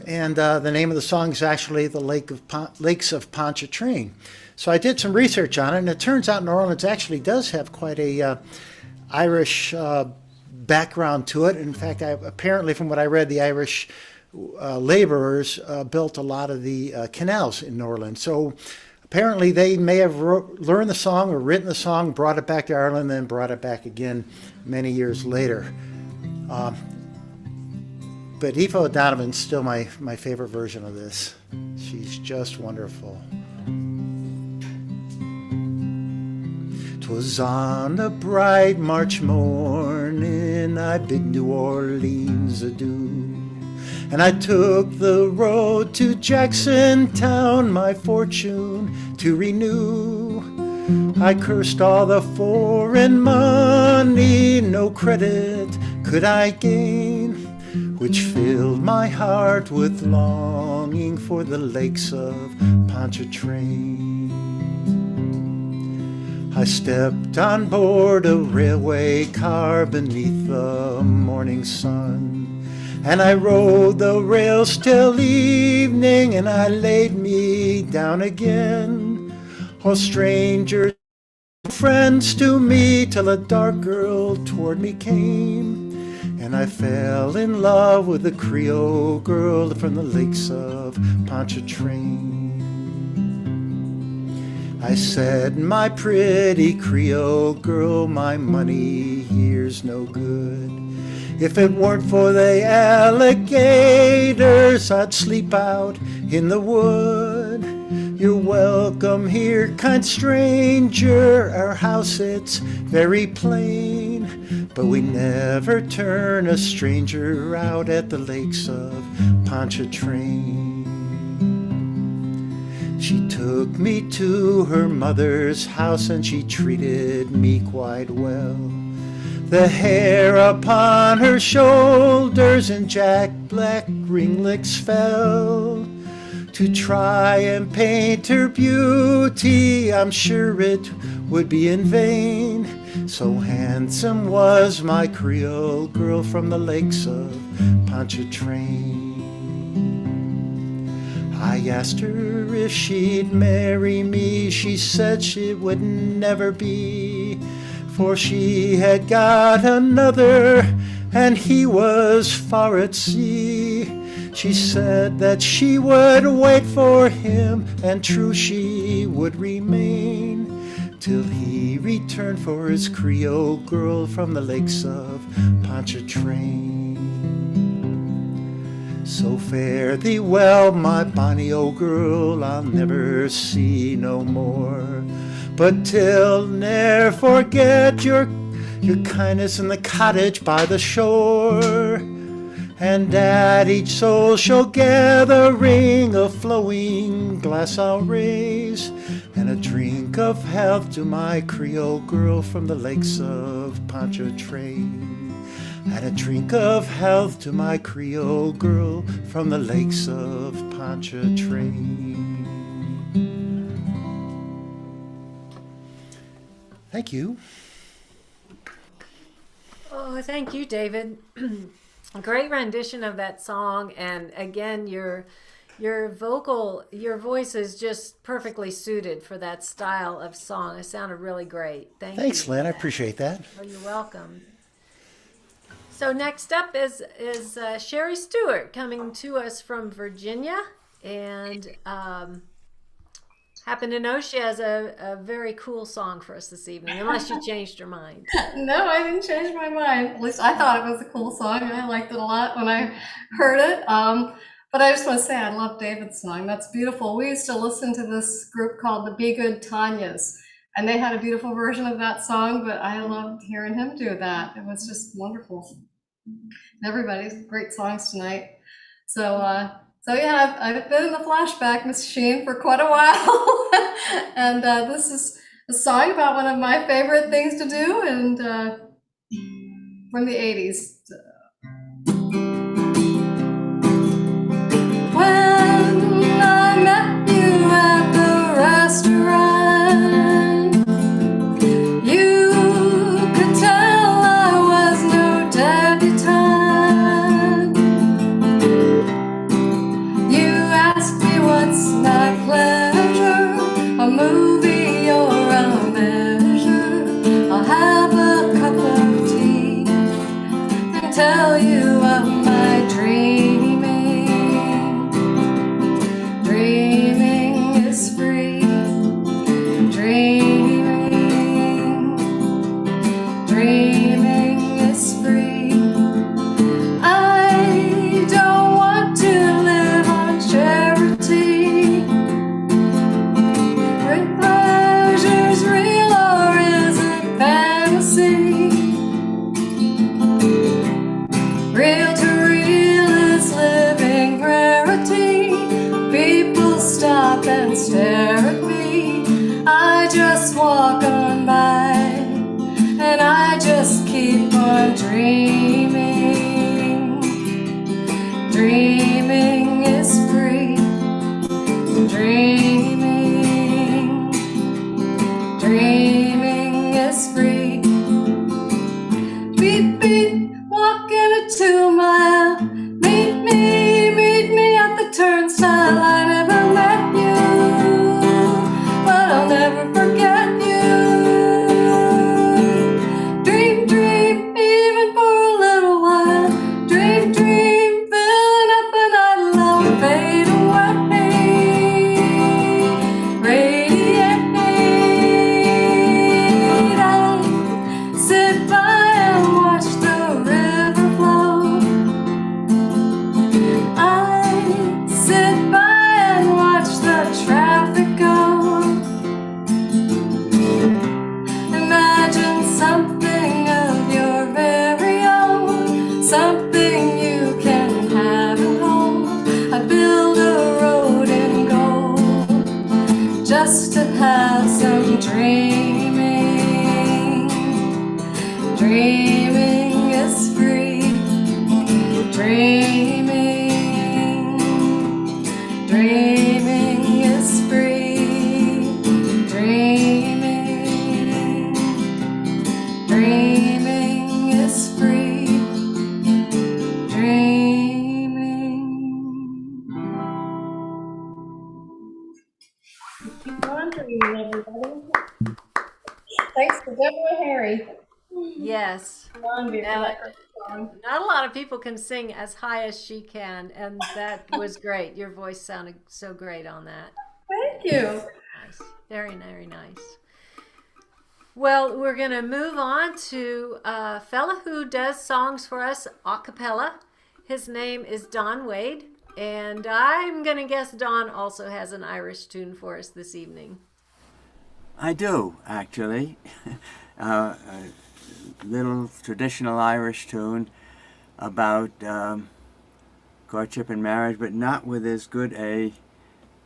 Speaker 2: And the name of the song is actually the Lakes of Pontchartrain. So I did some research on it, and it turns out New Orleans actually does have quite a Irish background to it. In fact, apparently from what I read, the Irish laborers built a lot of the canals in New Orleans. So apparently they may have learned the song or written the song, brought it back to Ireland, then brought it back again many years later. But Aoife O'Donovan's still my favorite version of this. She's just wonderful. 'Twas on a bright March morning I bid New Orleans adieu, and I took the road to Jackson town my fortune to renew. I cursed all the foreign money, no credit could I gain, which filled my heart with longing for the lakes of Pontchartrain. I stepped on board a railway car beneath the morning sun, and I rode the rails till evening, and I laid me down again. Oh, strangers, friends to me, till a dark girl toward me came, and I fell in love with a Creole girl from the lakes of Pontchartrain. I said, my pretty Creole girl, my money here's no good. If it weren't for the alligators, I'd sleep out in the wood. You're welcome here, kind stranger. Our house, it's very plain, but we never turn a stranger out at the lakes of Pontchartrain. She took me to her mother's house, and she treated me quite well. The hair upon her shoulders in jet black ringlets fell. To try and paint her beauty, I'm sure it would be in vain. So handsome was my Creole girl from the lakes of Pontchartrain. I asked her if she'd marry me. She said she would never be, for she had got another, and he was far at sea. She said that she would wait for him, and true she would remain, till he returned for his Creole girl from the lakes of Pontchartrain. So fare thee well, my bonny old girl, I'll never see no more, but till ne'er forget your kindness in the cottage by the shore. And at each social gathering a flowing glass I'll raise, and a drink of health to my Creole girl from the lakes of Pontchartrain.
Speaker 10: and a drink of health to my Creole girl from the lakes of Pontchartrain. Thank you.
Speaker 1: Oh, thank you, David. A great rendition of that song, and again, your voice is just perfectly suited for that style of song. It sounded really great.
Speaker 10: Thanks,
Speaker 1: you.
Speaker 10: Lynn. I appreciate that.
Speaker 1: Oh, you're welcome. So next up is Sherry Stewart coming to us from Virginia, and happen to know she has a very cool song for us this evening, unless you changed your mind.
Speaker 4: No, I didn't change my mind. At least I thought it was a cool song. I liked it a lot when I heard it. But I just want to say I love David's song. That's beautiful. We used to listen to this group called the Be Good Tanyas, and they had a beautiful version of that song, but I loved hearing him do that. It was just wonderful. Everybody's great songs tonight. So yeah, I've been in the flashback machine for quite a while. And this is a song about one of my favorite things to do, and from the 80s. When I met you at the restaurant, you could tell I was no debutante. You asked me what's my pleasure, a movie or a measure. I'll have a cup of tea and tell you of my dreaming. Dreaming is free. Dreaming. Dreaming is free. I don't want to live on charity. Are pleasures real or is it fantasy? Real to real is living rarity. People stop and stare at me. I just walk on by and I just keep on dreaming. Dreaming is free. Dreaming. Dreaming is free. Beep beep, walking a 2 mile. Meet me at the turnstile. I never met you, but I'll never forget you. Dream, dream, even for a little while. Dream, dream, filling up a night alone. Fade away, radiate. I'll sit by and watch the river flow. I sit by and watch the traffic go. Imagine something of your very own, something you can have and hold. I build a road in gold just to have some dreaming. Dreaming is free. Dreaming. Dreaming is free. Dreaming. Dreaming is free. Dreaming. Keep on dreaming, everybody. Thanks to Deborah Harry.
Speaker 1: Yes.
Speaker 4: Long before
Speaker 1: Now,
Speaker 4: that song.
Speaker 1: not a lot of people can sing as high as she can, and that was great. Your voice sounded so great on that.
Speaker 4: Thank you.
Speaker 1: Nice. Very, very nice. Well, we're going to move on to a fella who does songs for us a cappella. His name is Don Wade, and I'm going to guess Don also has an Irish tune for us this evening.
Speaker 12: I do, actually. A little traditional Irish tune about courtship and marriage, but not with as good a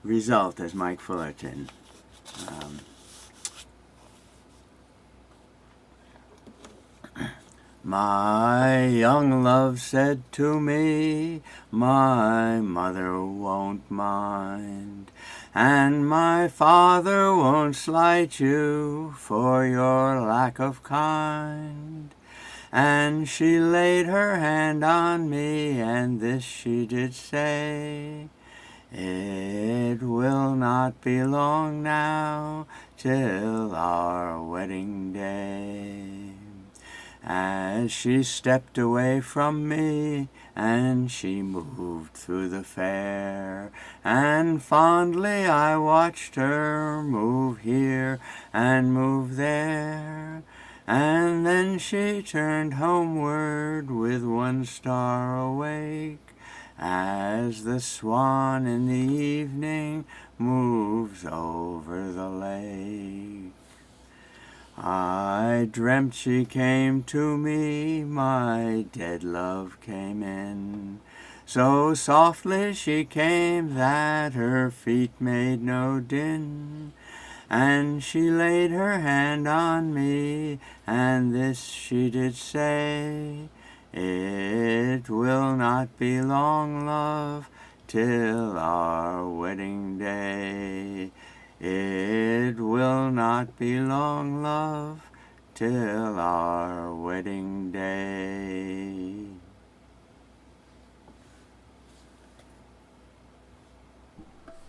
Speaker 12: result as Mike Fullerton. My young love said to me, my mother won't mind, and my father won't slight you for your lack of kind. And she laid her hand on me, and this she did say, it will not be long now till our wedding day. As she stepped away from me, and she moved through the fair, and fondly I watched her move here and move there. And then she turned homeward with one star awake, as the swan in the evening moves over the lake. I dreamt she came to me, my dead love came in. So softly she came that her feet made no din. And she laid her hand on me, and this she did say, it will not be long, love, till our wedding day. It will not be long, love, till our wedding day.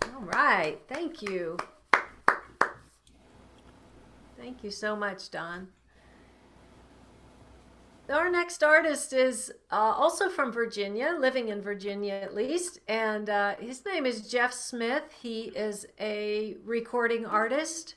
Speaker 1: All right, thank you. Thank you so much, Don. Our next artist is also from Virginia, living in Virginia at least, and his name is Jeff Smith. He is a recording artist.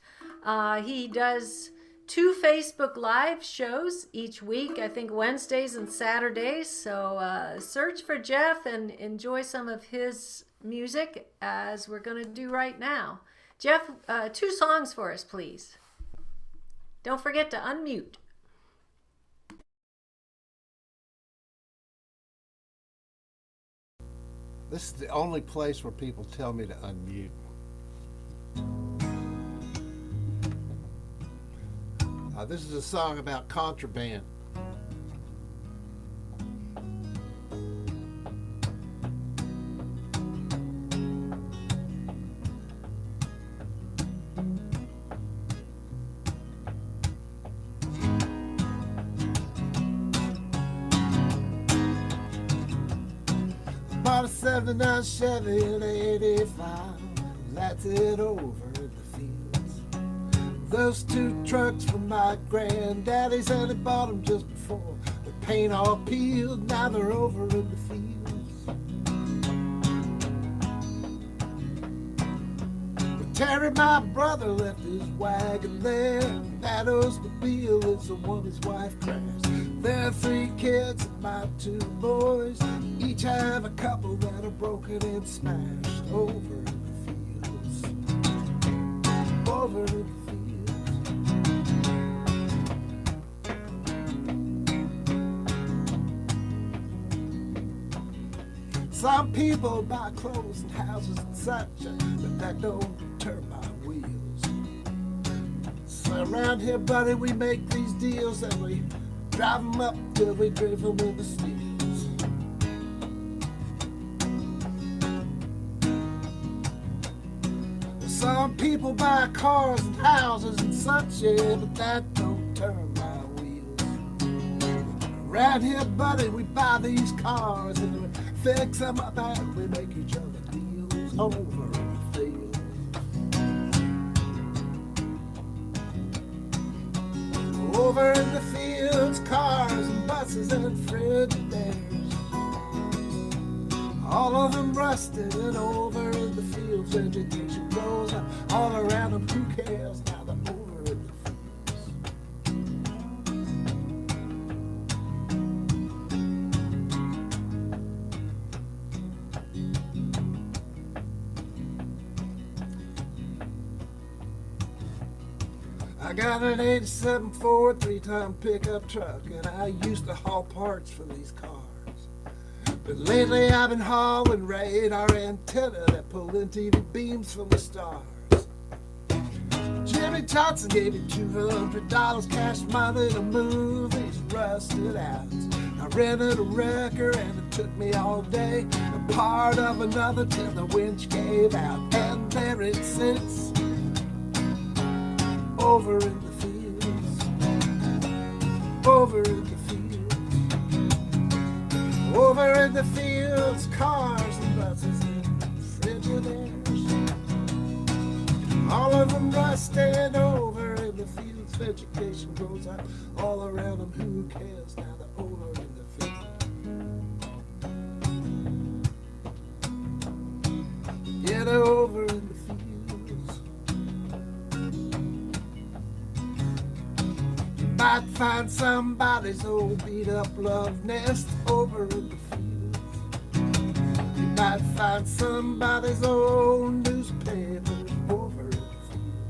Speaker 1: He does 2 Facebook Live shows each week, I think Wednesdays and Saturdays. So search for Jeff and enjoy some of his music as we're going to do right now. Jeff, 2 songs for us, please. Don't forget to unmute.
Speaker 13: This is the only place where people tell me to unmute. This is a song about contraband. Bought a 79 Chevy in 85, that's it over in the fields. Those 2 trucks were my granddaddy's, and he bought them just before the paint all peeled. Now they're over in the fields. But Terry, my brother, left his wagon there. That Oldsmobile is the one his wife crashed. There are 3 kids and my 2 boys. Each have a couple that are broken and smashed over in the fields. Over in the fields. Some people buy clothes and houses and such, but that don't deter my wheels. So around here, buddy, we make these deals and we drive them up till we drive them in the steels. Some people buy cars and houses and such, yeah, but that don't turn my wheels. Around here, buddy, we buy these cars and we fix them up and we make each other deals over in the field. Over in the fields, cars and buses and Frigidaires, all of them rusted. And over in the fields, vegetation grows up all around them. Who cares? Now they're over in the fields. I got an 87 Ford 3-ton pickup truck, and I used to haul parts for these cars. But lately I've been hauling radar antenna that pull in TV beams from the stars. Jimmy Johnson gave me $200 cash money to move these bust it out. I rented a wrecker and it took me all day, a part of another till the winch gave out. And there it sits, over in the fields, over in the fields, over in the fields, cars and buses and Frigidaires, all of them rusted over in the fields. Vegetation grows up all around them. Who cares now? The owner in the field. Get over in the fields. You might find somebody's old beat up love nest over in the fields. You might find somebody's old newspaper over in the fields.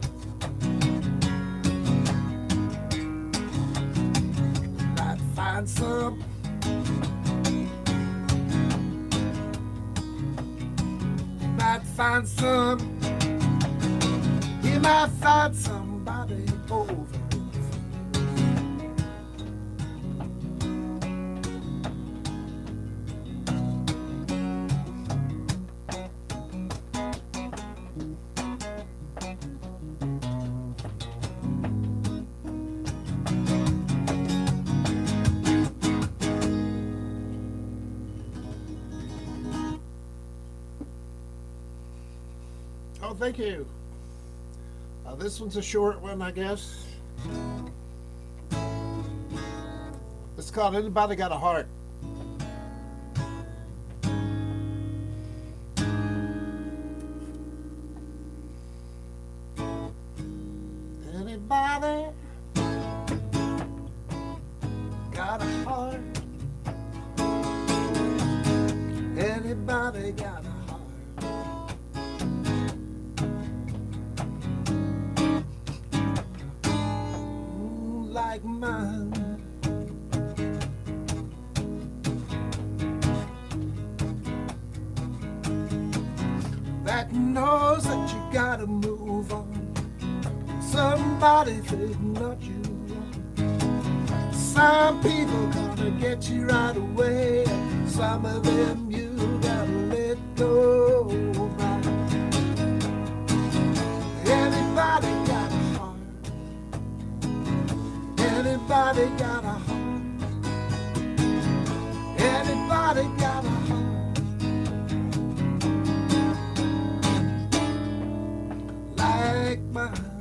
Speaker 13: You might find some. You might find some. You might find somebody over in the fields. Oh, thank you. This one's a short one, I guess. It's called Anybody Got a Heart? Anybody got a heart? Anybody got a heart? Like mine. That knows that you gotta move on. Somebody think not you wrong. Some people gonna get you right away. Some of them you gotta let go by. Anybody got a heart? Anybody got a heart? Anybody got a heart? Like mine.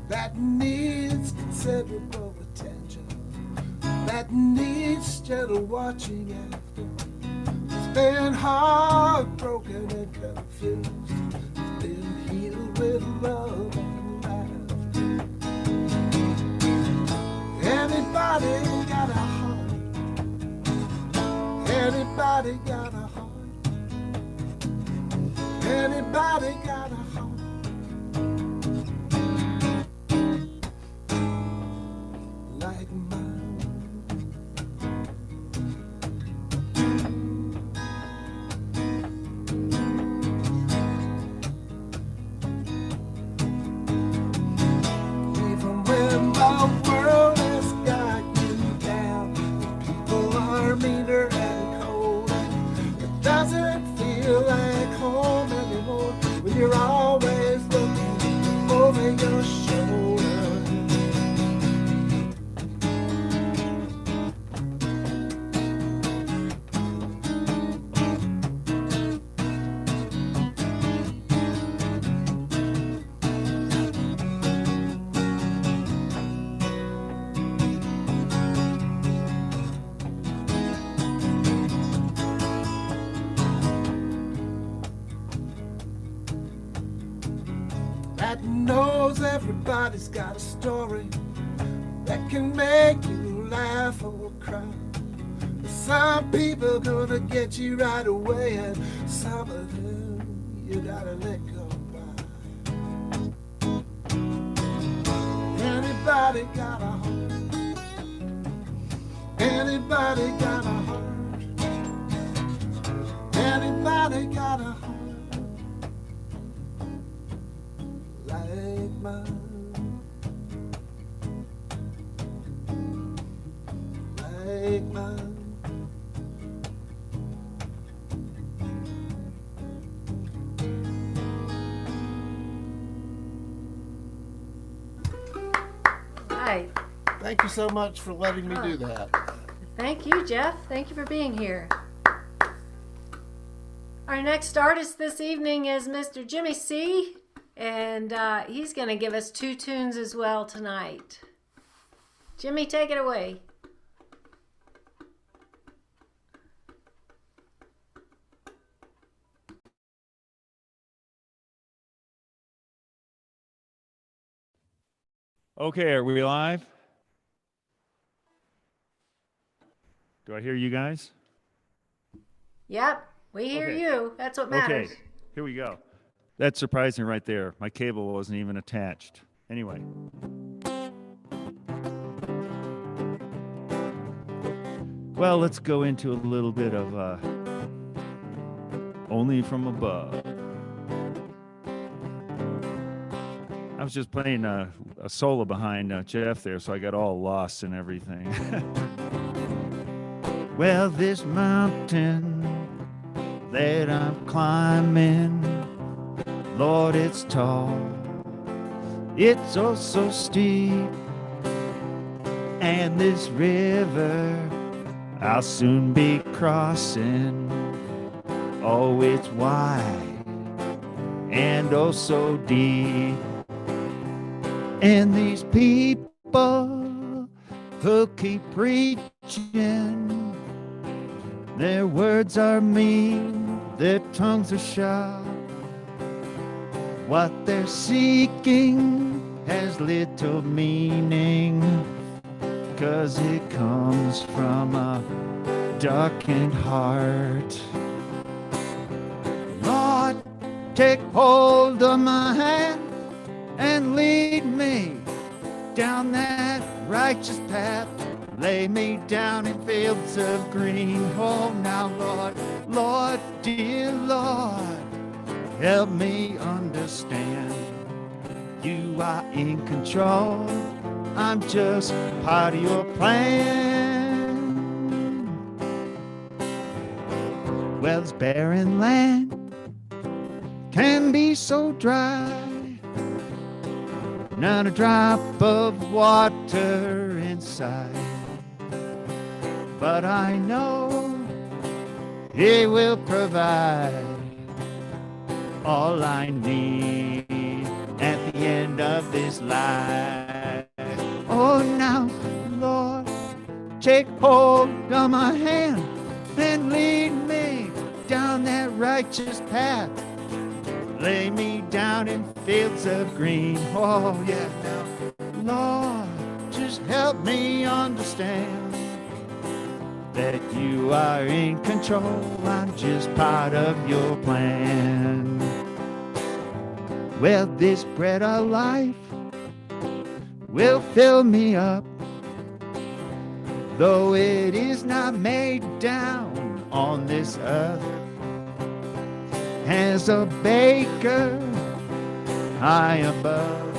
Speaker 13: That needs considerable attention. That needs gentle watching after. It's been heartbroken and confused. It's been healed with love and laughter. Anybody got a heart? Anybody got a heart? Anybody got a heart? Like mine. Even when the world has got you down, people are meaner and colder. It doesn't feel like home anymore when you're always looking over your shoulder. That knows everybody's got a story that can make you laugh or cry. Some people gonna get you right away, and some of them you gotta let go by. Anybody got a heart? Anybody got a heart? Anybody got a heart? mine, like mine.
Speaker 1: Right.
Speaker 13: Thank you so much for letting me do that.
Speaker 1: Thank you, Jeff. Thank you for being here. Our next artist this evening is Mr. Jimmy C. And he's going to give us 2 tunes as well tonight. Jimmy, take it away.
Speaker 3: Okay, are we live? Do I hear you guys?
Speaker 1: Yep, we hear
Speaker 3: Okay.
Speaker 1: you. That's what matters.
Speaker 3: Okay, here we go. That's surprising right there. My cable wasn't even attached. Anyway. Well, let's go into a little bit of Only from Above. I was just playing a solo behind Jeff there, so I got all lost and everything. Well, this mountain that I'm climbing, Lord, it's tall, it's oh so steep, and this river I'll soon be crossing. Oh, it's wide and oh so deep, and these people who keep preaching, their words are mean, their tongues are sharp. What they're seeking has little meaning, 'cause it comes from a darkened heart. Lord, take hold of my hand and lead me down that righteous path. Lay me down in fields of green. Oh, now, Lord, Lord, dear Lord, help me understand. You are in control. I'm just part of your plan. Well, this barren land can be so dry. Not a drop of water inside. But I know He will provide all I need at the end of this life. Oh, now, Lord, take hold of my hand and lead me down that righteous path. Lay me down in fields of green. Oh, yeah, now, Lord, just help me understand that you are in control. I'm just part of your plan. Well, this bread of life will fill me up, though it is not made down on this earth. As a baker high above,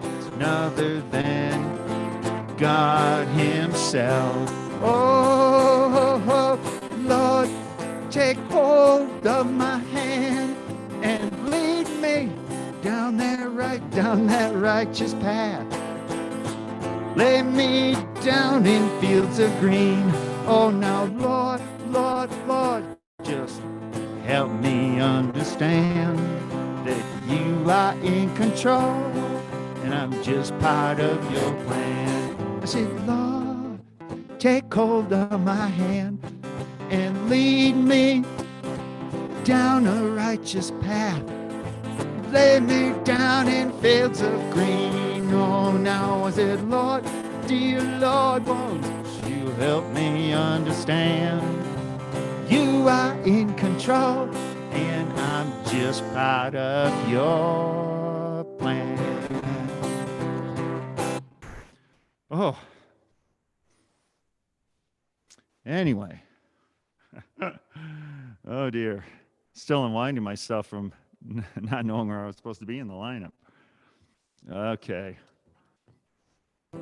Speaker 3: it's none other than God Himself. Oh, Lord, take hold of my hand and lead me down that righteous path. Lay me down in fields of green. Oh, now, Lord, Lord, Lord, just help me understand that you are in control and I'm just part of your plan. I said, Lord, take hold of my hand and lead me down a righteous path. Lay me down in fields of green. Oh, now I said, Lord, dear Lord, won't you help me understand? You are in control and I'm just part of your plan. Oh. Anyway. Oh dear. Still unwinding myself from not knowing where I was supposed to be in the lineup. Okay. For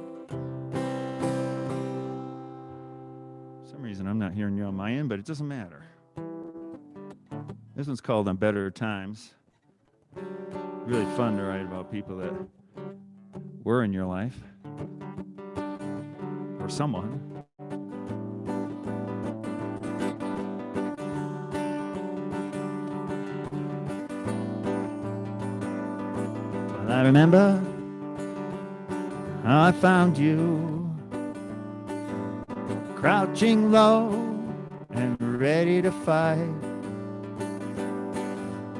Speaker 3: some reason, I'm not hearing you on my end, but it doesn't matter. This one's called On Better Times. Really fun to write about people that were in your life. Or someone. Well, I remember how I found you, crouching low and ready to fight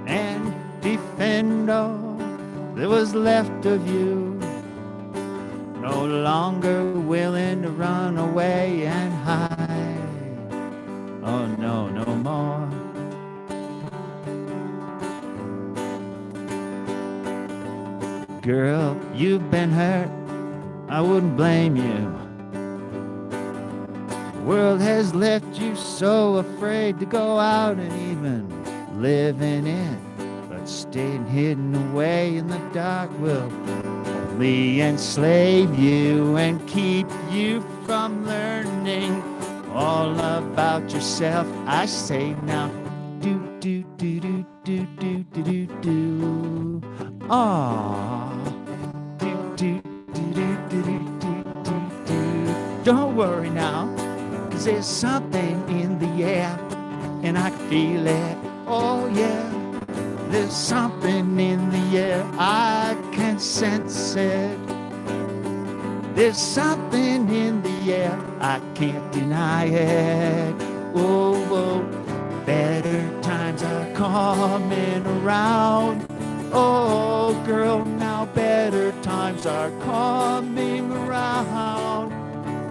Speaker 3: and defend all that was left of you, no longer willing to run away and hide. Oh no, no more. Girl, you've been hurt, I wouldn't blame you. The world has left you so afraid to go out and even live in it. But staying hidden away in the dark will only enslave you and keep you from learning all about yourself. I say now, do do do do do do do do do. Ah, do do do do do do do do. Don't worry now, 'cause there's something in the air, and I can feel it. Oh yeah, there's something in the air, I can sense it. There's something in the air, I can't deny it. Oh, oh, better times are coming around. Oh, girl, now better times are coming around.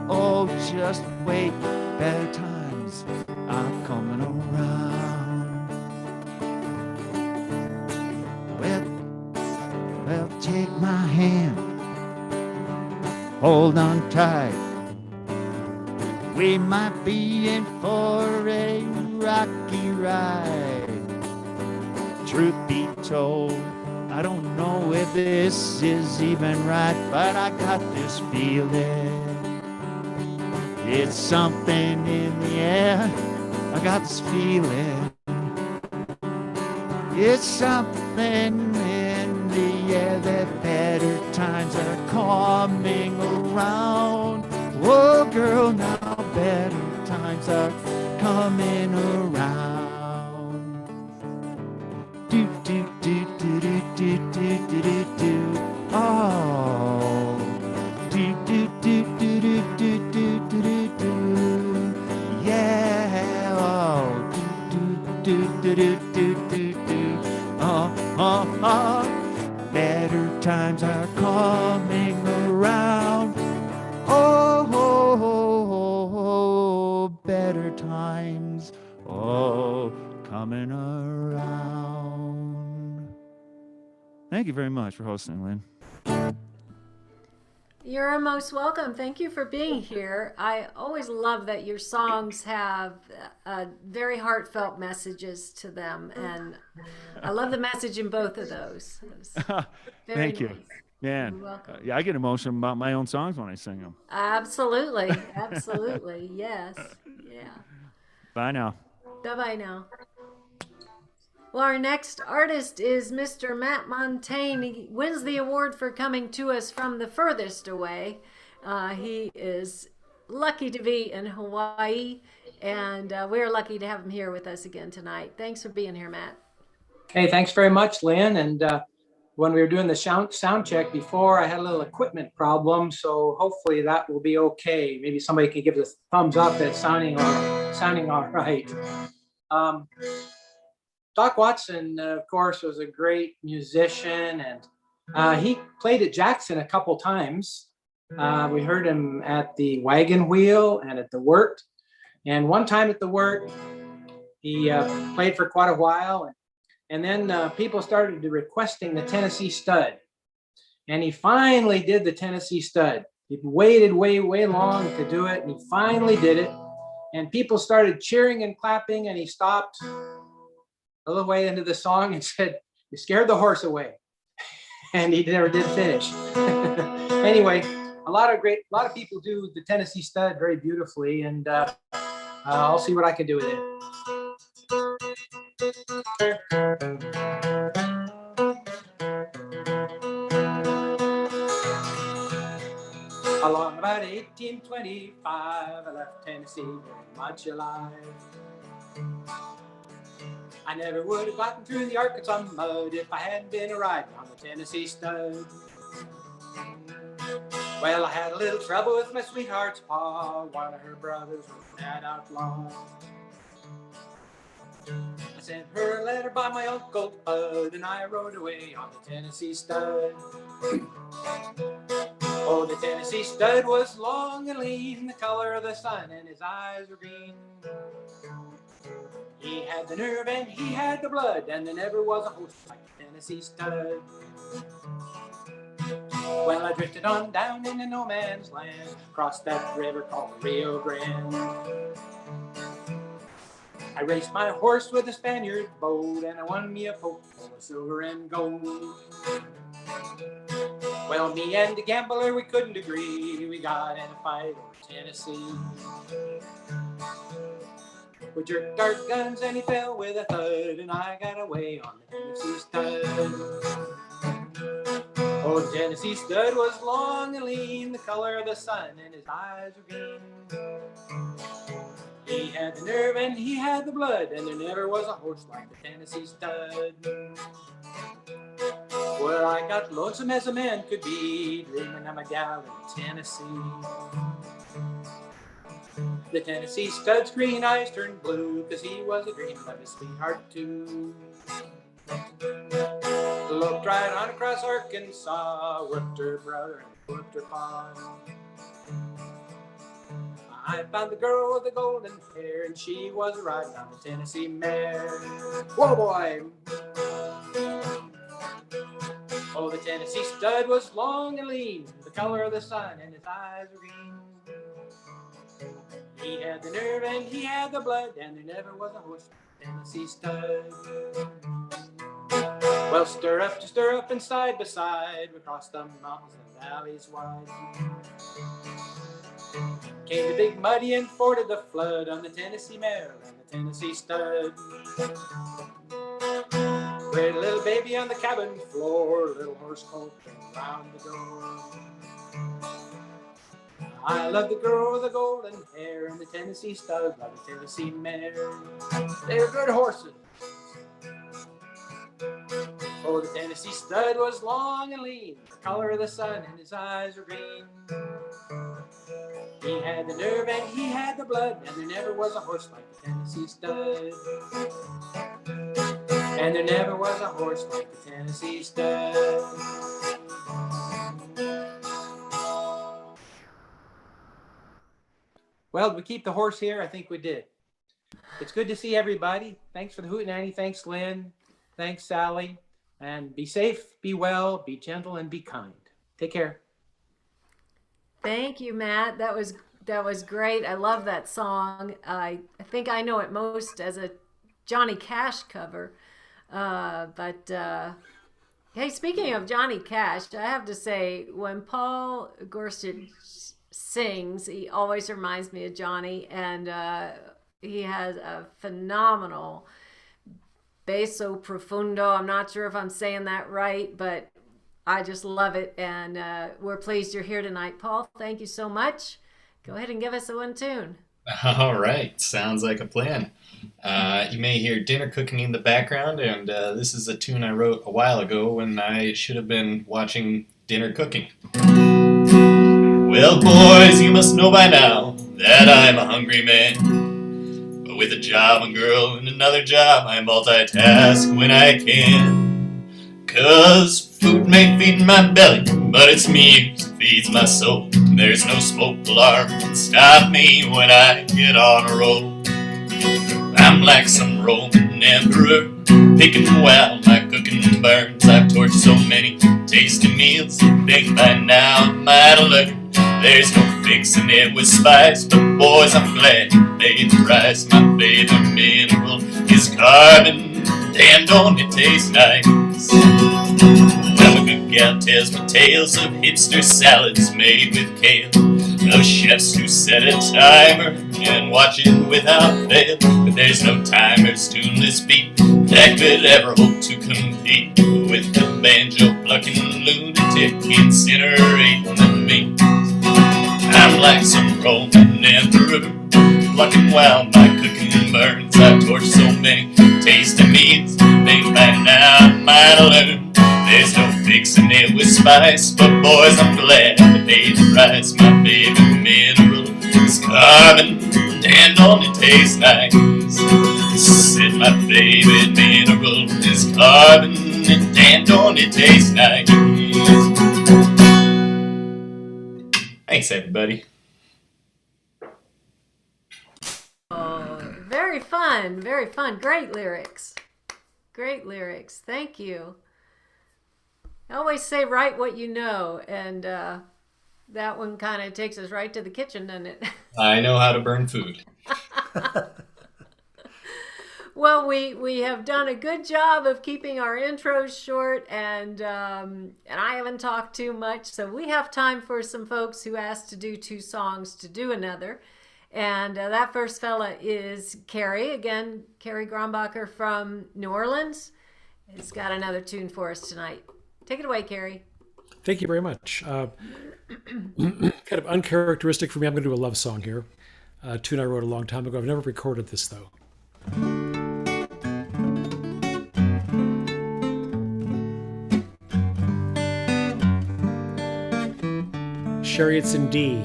Speaker 3: Oh, just wait, better times are coming around. Well, take my hand, hold on tight. We might be in for a rocky ride. Truth be told, I don't know if this is even right, but I got this feeling. It's something in the air, I got this feeling. It's something in the air that better times are coming around. Oh, girl, now better times are coming around. Do do do do do do do do do do. Oh, do do do do do do do do do do. Yeah. Oh, do do do do do do do. Oh, oh, oh. Better times are coming around. Oh, oh, oh, oh, better times, oh, coming around. Thank you very much for hosting, Lynn.
Speaker 1: You're most welcome. Thank you for being here. I always love that your songs have very heartfelt messages to them, and I love the message in both of those.
Speaker 3: Thank you.
Speaker 1: Nice.
Speaker 3: Man,
Speaker 1: You're welcome.
Speaker 3: yeah, I get emotional about my own songs when I sing them.
Speaker 1: Absolutely. Absolutely. Yes. Yeah.
Speaker 3: Bye now.
Speaker 1: Bye-bye now. Well, our next artist is Mr. Matt Montaigne. He wins the award for coming to us from the furthest away. He is lucky to be in Hawaii, and we're lucky to have him here with us again tonight. Thanks for being here, Matt.
Speaker 11: Hey, thanks very much, Lynn. And when we were doing the sound check before, I had a little equipment problem, so hopefully that will be okay. Maybe somebody can give us a thumbs up that's sounding all right. Doc Watson, of course, was a great musician, and he played at Jackson a couple times. We heard him at the Wagon Wheel and at the Wirt. And one time at the Wirt, he played for quite a while. And then people started requesting the Tennessee Stud. And he finally did the Tennessee Stud. He waited way long to do it, and he finally did it. And people started cheering and clapping, and he stopped a little way into the song and said, "You scared the horse away." and he never did finish. Anyway, a lot of people do the Tennessee Stud very beautifully, and I'll see what I can do with it. Along about 1825, I left Tennessee very much alive. I never would have gotten through the Arkansas mud if I hadn't been riding on the Tennessee Stud. Well, I had a little trouble with my sweetheart's pa. One of her brothers was a mad outlaw. I sent her a letter by my Uncle Bud, and I rode away on the Tennessee Stud. Oh, the Tennessee Stud was long and lean, the color of the sun, and his eyes were green. He had the nerve and he had the blood, and there never was a horse like the Tennessee Stud. Well, I drifted on down into no man's land, crossed that river called the Rio Grande. I raced my horse with a Spaniard boat, and I won me a poke full of silver and gold. Well, me and the gambler, we couldn't agree. We got in a fight over Tennessee. We jerked our guns and he fell with a thud, and I got away on the Tennessee Stud. Oh, the Tennessee Stud was long and lean, the color of the sun, and his eyes were green. He had the nerve and he had the blood, and there never was a horse like the Tennessee Stud. Well, I got lonesome as a man could be, dreaming of my gal in Tennessee. The Tennessee Stud's green eyes turned blue, 'cause he was a dream of his sweetheart too. Looked right on across Arkansas, whipped her brother and whipped her pa. I found the girl with the golden hair, and she was riding on the Tennessee mare. Whoa, boy! Oh, the Tennessee Stud was long and lean, the color of the sun, and his eyes were green. He had the nerve and he had the blood, and there never was a horse like the Tennessee Stud. Well, stir up and side by side, we crossed the mountains and valleys wide. Came the big muddy and forded the flood on the Tennessee mare and the Tennessee Stud. We had a little baby on the cabin floor, little horse colt around the door. I love the girl with the golden hair, and the Tennessee Stud love the Tennessee mare. They were good horses. Oh, the Tennessee Stud was long and lean, the color of the sun, and his eyes were green. He had the nerve and he had the blood, and there never was a horse like the Tennessee Stud. And there never was a horse like the Tennessee Stud. Well, did we keep the horse here? I think we did. It's good to see everybody. Thanks for the Hootenanny. Thanks, Lynn. Thanks, Sally. And be safe, be well, be gentle, and be kind. Take care.
Speaker 1: Thank you, Matt. That was great. I love that song. I think I know it most as a Johnny Cash cover. Hey, speaking of Johnny Cash, I have to say, when Paul Gorsuch sings, he always reminds me of Johnny, and he has a phenomenal basso profundo. I'm not sure if I'm saying that right, but I just love it, and we're pleased you're here tonight. Paul, thank you so much. Go ahead and give us a one tune.
Speaker 14: All right, sounds like a plan. You may hear dinner cooking in the background, and this is a tune I wrote a while ago when I should have been watching dinner cooking. Well, boys, you must know by now that I'm a hungry man. But with a job and girl and another job, I multitask when I can. 'Cause food may feed my belly, but it's me who feeds my soul. There's no smoke alarm can stop me when I get on a roll. I'm like some Roman emperor, picking while my cooking burns. I've torched so many tasty meals, I think by now I might have learned there's no fixing it with spice. But boys, I'm glad you paid the price. My favorite mineral is carbon. Damn, don't it taste nice? I'm a good gal tells me tales of hipster salads made with kale, of chefs who set a timer and watch it without fail. But there's no timer's tuneless beat that could ever hope to compete with the banjo-plucking lunatic incinerating me. I'm like some Roman emperor, plucking while my cooking burns. I've torched so many tasty meats, think by now I might have learned there's no fixing it with spice. But boys, I'm glad I paid the price. My favorite mineral is carbon, and don't it taste nice? Said my favorite mineral is carbon, and damn, don't it taste nice? Thanks, everybody.
Speaker 1: Oh, very fun, very fun. Great lyrics. Great lyrics. Thank you. I always say write what you know, and that one kind of takes us right to the kitchen, doesn't it?
Speaker 14: I know how to burn food.
Speaker 1: Well, we have done a good job of keeping our intros short, and I haven't talked too much, so we have time for some folks who asked to do 2 songs to do another. And that first fella is Carrie. Again, Carrie Grombacher from New Orleans. He's got another tune for us tonight. Take it away, Carrie.
Speaker 10: Thank you very much. Kind of uncharacteristic for me, I'm going to do a love song here. A tune I wrote a long time ago. I've never recorded this, though. Sherry, it's in D.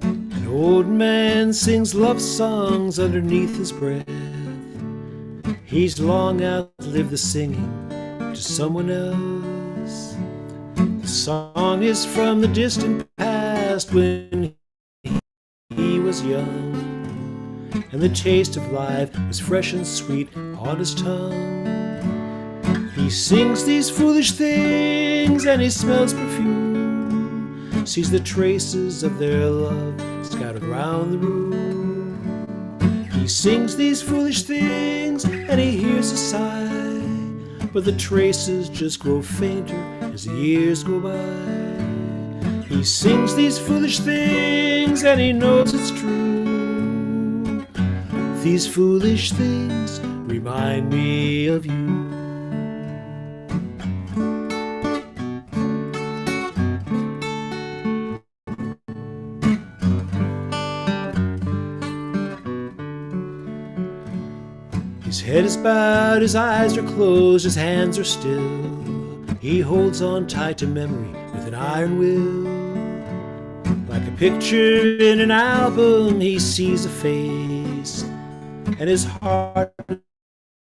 Speaker 10: An old man sings love songs underneath his breath. He's long outlived the singing to someone else. The song is from the distant past when he was young, and the taste of life was fresh and sweet on his tongue. He sings these foolish things and he smells perfume, sees the traces of their love scattered round the room. He sings these foolish things and he hears a sigh, but the traces just grow fainter as the years go by. He sings these foolish things and he knows it's true. These foolish things remind me of you. His head is bowed, his eyes are closed, his hands are still. He holds on tight to memory with an iron will. Like a picture in an album, he sees a face, and his heart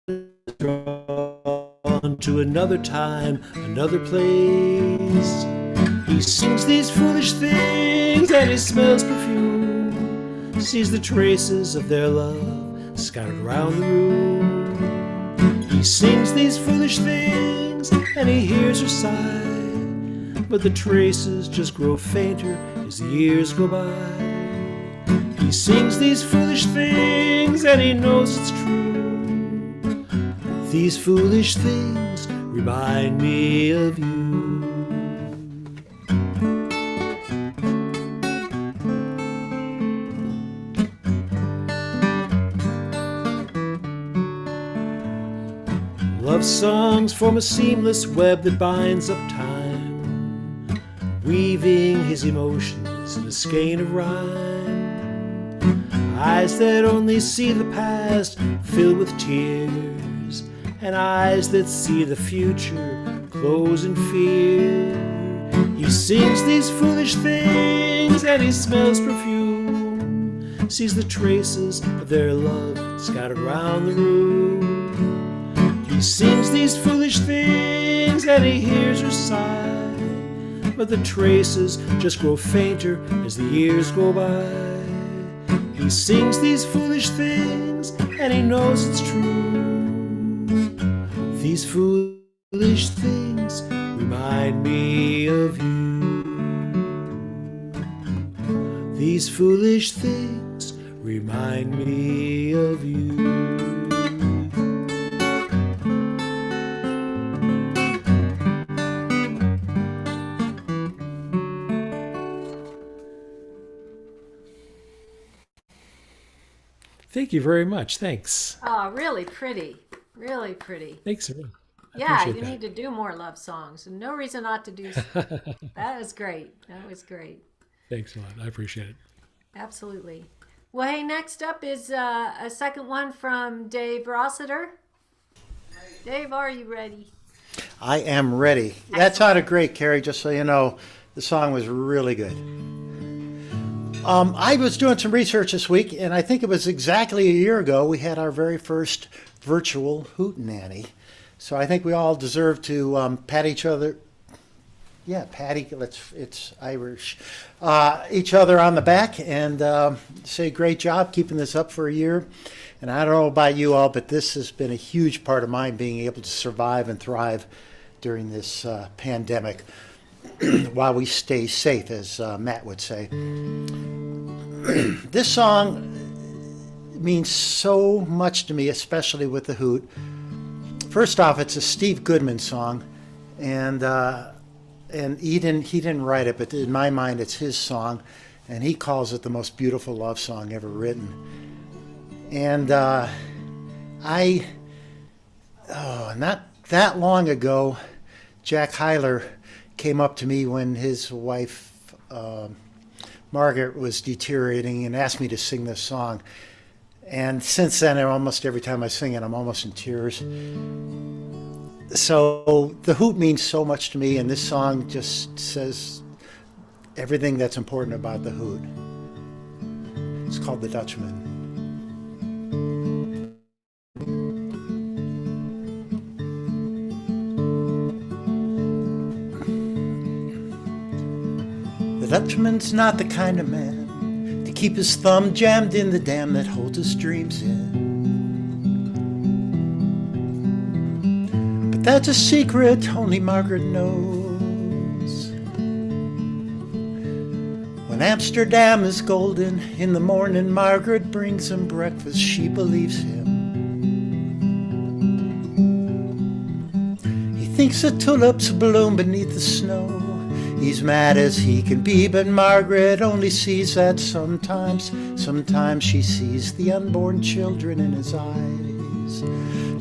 Speaker 10: is drawn to another time, another place. He sings these foolish things and he smells perfume, sees the traces of their love scattered around the room. He sings these foolish things and he hears her sigh, but the traces just grow fainter as the years go by. He sings these foolish things and he knows it's true. These foolish things remind me of you. Love songs form a seamless web that binds up time, weaving his emotions in a skein of rhyme. Eyes that only see the past fill with tears, and eyes that see the future close in fear. He sings these foolish things and he smells perfume, sees the traces of their love scattered around the room. He sings these foolish things and he hears her sigh, but the traces just grow fainter as the years go by. He sings these foolish things and he knows it's true. These foolish things remind me of you. These foolish things remind me of you. Thank you very much. Thanks.
Speaker 1: Oh, really pretty. Really pretty.
Speaker 10: Thanks, everyone.
Speaker 1: Yeah, you need to do more love songs. No reason not to do. That was great. That was great.
Speaker 10: Thanks a lot. I appreciate it.
Speaker 1: Absolutely. Well, hey, next up is a second one from Dave Rossiter. Dave, are you ready?
Speaker 15: I am ready.
Speaker 1: Excellent.
Speaker 15: That sounded great, Carrie, just so you know. The song was really good. I was doing some research this week, and I think it was exactly a year ago we had our very first virtual Hootenanny. So I think we all deserve to pat each other. Yeah, it's Irish. Each other on the back and say great job keeping this up for a year. And I don't know about you all, but this has been a huge part of mine, being able to survive and thrive during this pandemic while we stay safe, as Matt would say. This song means so much to me, especially with the Hoot. First off, it's a Steve Goodman song, and he didn't write it, but in my mind, it's his song, and he calls it the most beautiful love song ever written. And not that long ago, Jack Hyler came up to me when his wife Margaret was deteriorating and asked me to sing this song. And since then, almost every time I sing it, I'm almost in tears. So the Hoot means so much to me, and this song just says everything that's important about the Hoot. It's called The Dutchman. The Dutchman's not the kind of man to keep his thumb jammed in the dam that holds his dreams in. But that's a secret only Margaret knows. When Amsterdam is golden, in the morning Margaret brings him breakfast, she believes him. He thinks the tulips bloom beneath the snow. He's mad as he can be, but Margaret only sees that sometimes. Sometimes she sees the unborn children in his eyes.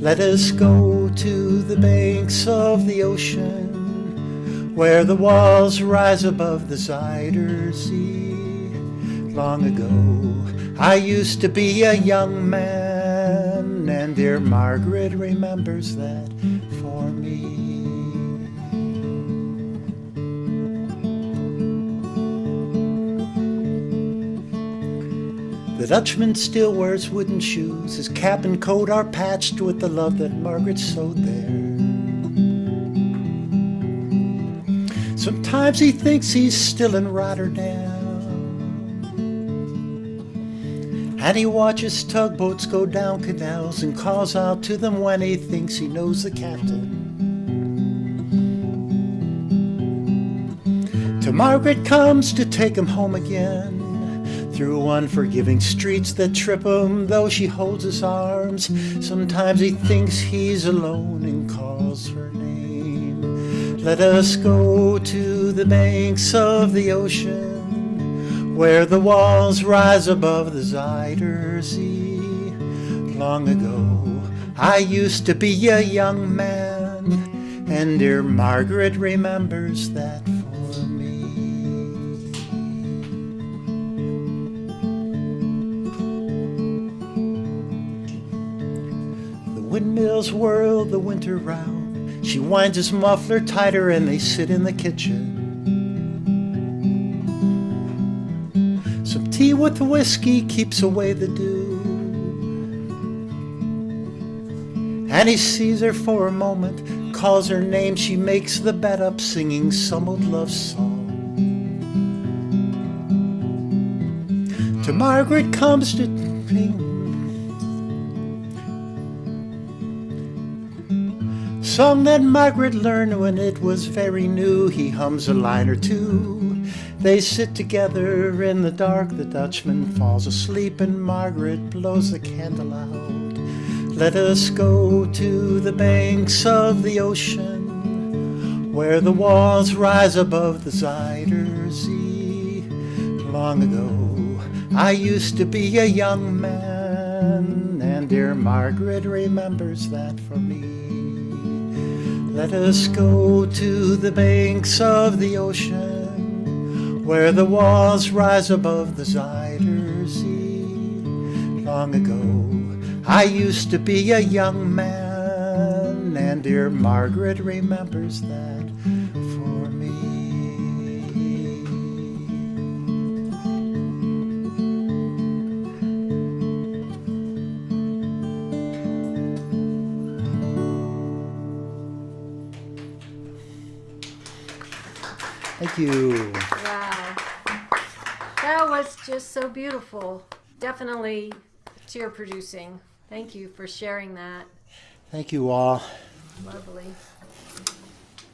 Speaker 15: Let us go to the banks of the ocean, where the walls rise above the Zuider Zee. Long ago, I used to be a young man, and dear Margaret remembers that for me. The Dutchman still wears wooden shoes. His cap and coat are patched with the love that Margaret sewed there. Sometimes he thinks he's still in Rotterdam, and he watches tugboats go down canals and calls out to them when he thinks he knows the captain. Till Margaret comes to take him home again, through unforgiving streets that trip him, though she holds his arms. Sometimes he thinks he's alone and calls her name. Let us go to the banks of the ocean, where the walls rise above the Zuider Zee. Long ago, I used to be a young man, and dear Margaret remembers that for me. Windmills whirl the winter round. She winds his muffler tighter and they sit in the kitchen. Some tea with whiskey keeps away the dew, and he sees her for a moment, calls her name. She makes the bed up singing some old love song. To Margaret comes to ping. Song that Margaret learned when it was very new. He hums a line or two, They sit together in the dark. The Dutchman falls asleep and Margaret blows the candle out. Let us go to the banks of the ocean, where the walls rise above the Zuyder Zee. Long ago, I used to be a young man, and dear Margaret remembers that for me. Let us go to the banks of the ocean, where the walls rise above the Zuyder Zee. Long ago, I used to be a young man, and dear Margaret remembers that for me. Thank you.
Speaker 1: Wow. That was just so beautiful. Definitely tear producing. Thank you for sharing that.
Speaker 15: Thank you all.
Speaker 1: Lovely.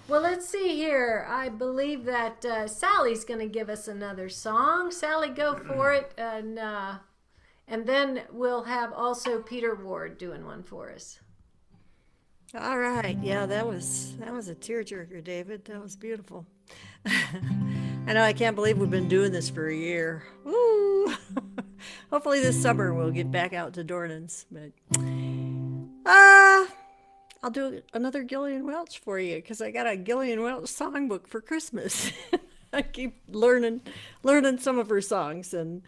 Speaker 1: Well, let's see here. I believe that Sally's going to give us another song. Sally, go for it. And then we'll have also Peter Ward doing one for us.
Speaker 9: All right. Yeah, that was a tearjerker, David. That was beautiful. I know, I can't believe we've been doing this for a year. Woo! Hopefully this summer we'll get back out to Dornan's. But I'll do another Gillian Welch for you, because I got a Gillian Welch songbook for Christmas. I keep learning some of her songs, and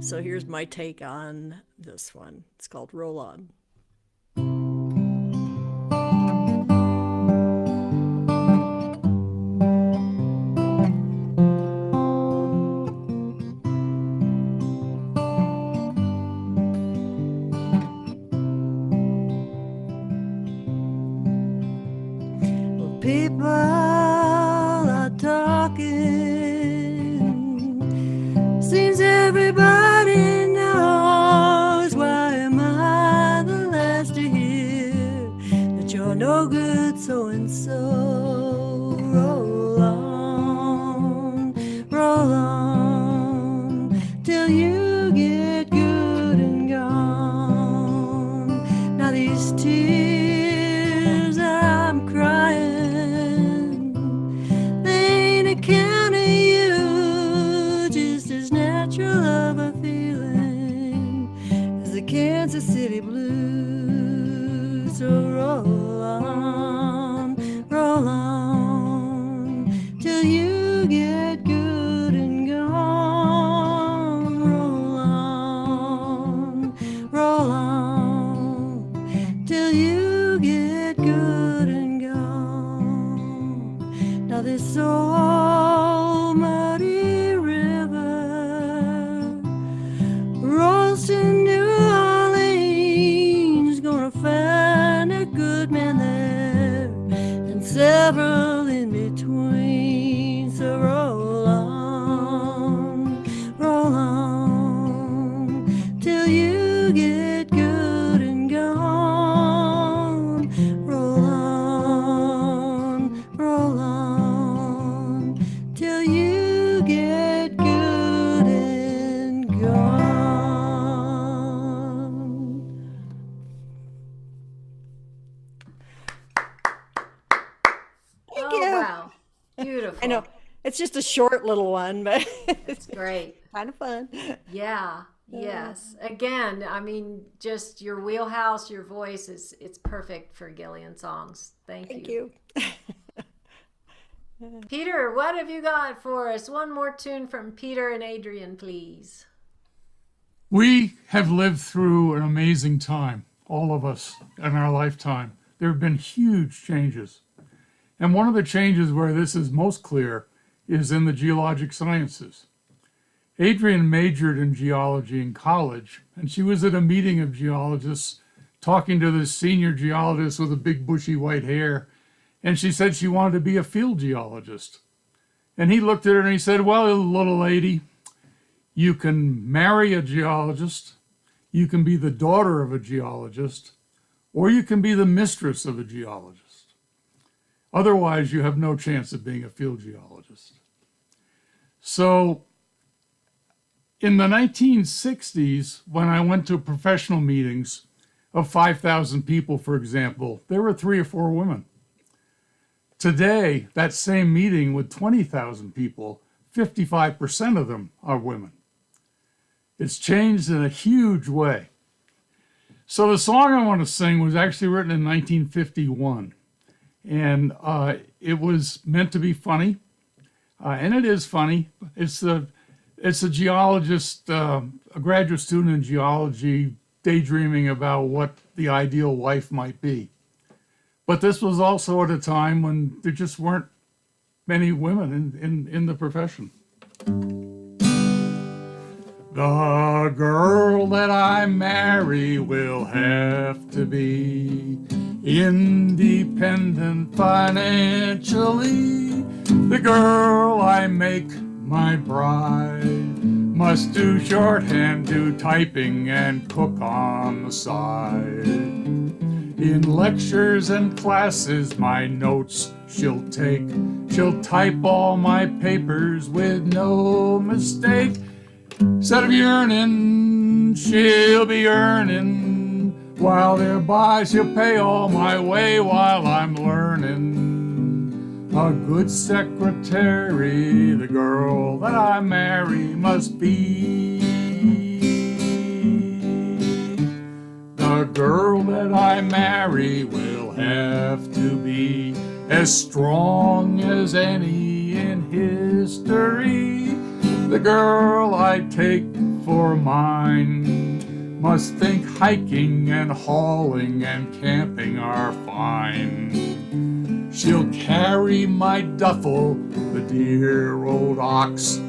Speaker 9: so here's my take on this one. It's called Roll On. People are talking, seems everybody knows. Why am I the last to hear that you're no good so-and-so? Roll on, till you get good and gone. Now these tears I'm crying, count of you, just as natural of a feeling as the Kansas City blues. So roll on, till you get good and gone. Roll on, till you get good and gone. Now this old muddy river rolls to New Orleans, gonna find a good man there and several in between. So roll on, till you get good and gone. Roll on, till you get good and gone. Thank you.
Speaker 1: Wow. Beautiful.
Speaker 9: I know it's just a short little one, but
Speaker 1: It's great.
Speaker 9: kind of fun.
Speaker 1: Yeah. Yes. Again, I mean, just your wheelhouse, your voice it's perfect for Gillian songs.
Speaker 9: Thank you.
Speaker 1: Peter, what have you got for us? One more tune from Peter and Adrian, please.
Speaker 16: We have lived through an amazing time, all of us, in our lifetime. There have been huge changes. And one of the changes where this is most clear is in the geologic sciences. Adrian majored in geology in college, and she was at a meeting of geologists talking to this senior geologist with a big bushy white hair, and she said she wanted to be a field geologist. And he looked at her and he said, well, little lady, you can marry a geologist, you can be the daughter of a geologist, or you can be the mistress of a geologist. Otherwise, you have no chance of being a field geologist. So in the 1960s, when I went to professional meetings of 5,000 people, for example, there were 3 or 4 women. Today, that same meeting with 20,000 people, 55% of them are women. It's changed in a huge way. So the song I want to sing was actually written in 1951. And it was meant to be funny. And it is funny. It's a geologist, a graduate student in geology, daydreaming about what the ideal wife might be. But this was also at a time when there just weren't many women in the profession. The girl that I marry will have to be independent financially. The girl I make my bride must do shorthand, do typing, and cook on the side. In lectures and classes, my notes she'll take. She'll type all my papers with no mistake. Instead of yearning, she'll be earning. While thereby she'll pay all my way while I'm learning. A good secretary, the girl that I marry must be. The girl that I marry will have to be as strong as any in history. The girl I take for mine must think hiking and hauling and camping are fine. She'll carry my duffel, the dear old ox,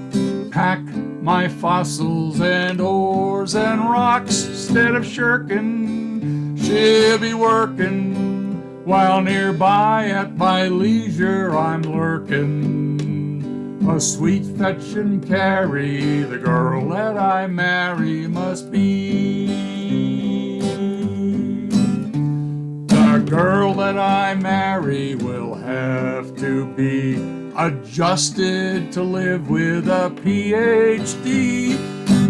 Speaker 16: pack my fossils and ores and rocks. Instead of shirking, she'll be working, while nearby at my leisure I'm lurking. A sweet fetch and carry, the girl that I marry must be. The girl that I marry will have to be adjusted to live with a PhD.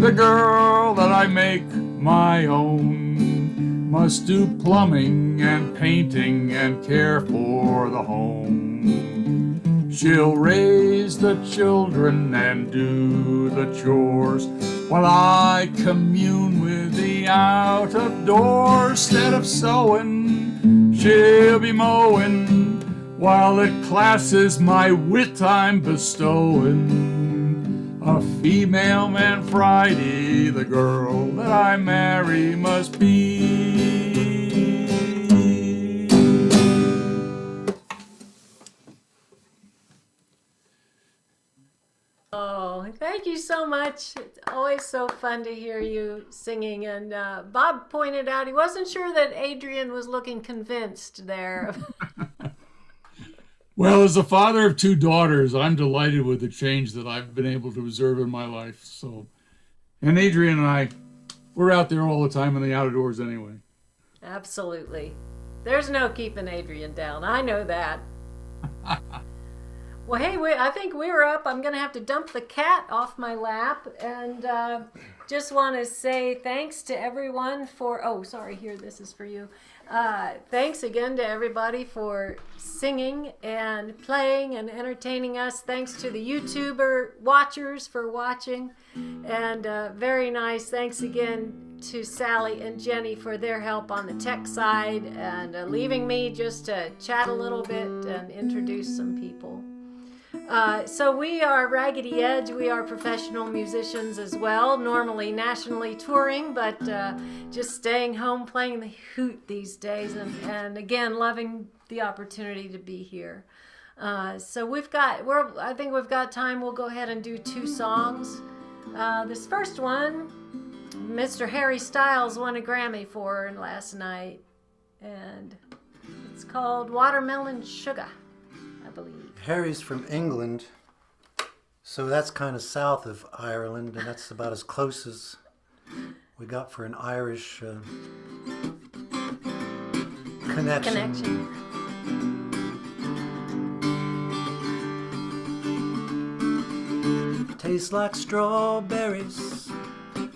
Speaker 16: The girl that I make my own must do plumbing and painting and care for the home. She'll raise the children and do the chores while I commune with the out of doors. Instead of sewing, she'll be mowing, while at classes my wit I'm bestowing. A female man Friday, the girl that I marry must be.
Speaker 1: Oh, thank you so much. It's always so fun to hear you singing. And Bob pointed out he wasn't sure that Adrian was looking convinced there.
Speaker 16: Well, as a father of 2 daughters, I'm delighted with the change that I've been able to observe in my life. So, and Adrian and I, we're out there all the time in the outdoors anyway.
Speaker 1: Absolutely. There's no keeping Adrian down. I know that. Well, hey, I think we're up. I'm going to have to dump the cat off my lap. And just want to say thanks to everyone for... Oh, sorry, here, this is for you. Thanks again to everybody for singing and playing and entertaining us. Thanks to the YouTuber watchers for watching. And very nice. Thanks again to Sally and Jenny for their help on the tech side and leaving me just to chat a little bit and introduce some people. So we are Raggedy Edge. We are professional musicians as well, normally nationally touring, but just staying home playing the Hoot these days, and again loving the opportunity to be here. So I think we've got time. We'll go ahead and do 2 songs. This first one, Mr. Harry Styles won a Grammy for last night, and it's called Watermelon Sugar, I believe.
Speaker 15: Harry's from England, so that's kind of south of Ireland, and that's about as close as we got for an Irish connection.
Speaker 17: Tastes like strawberries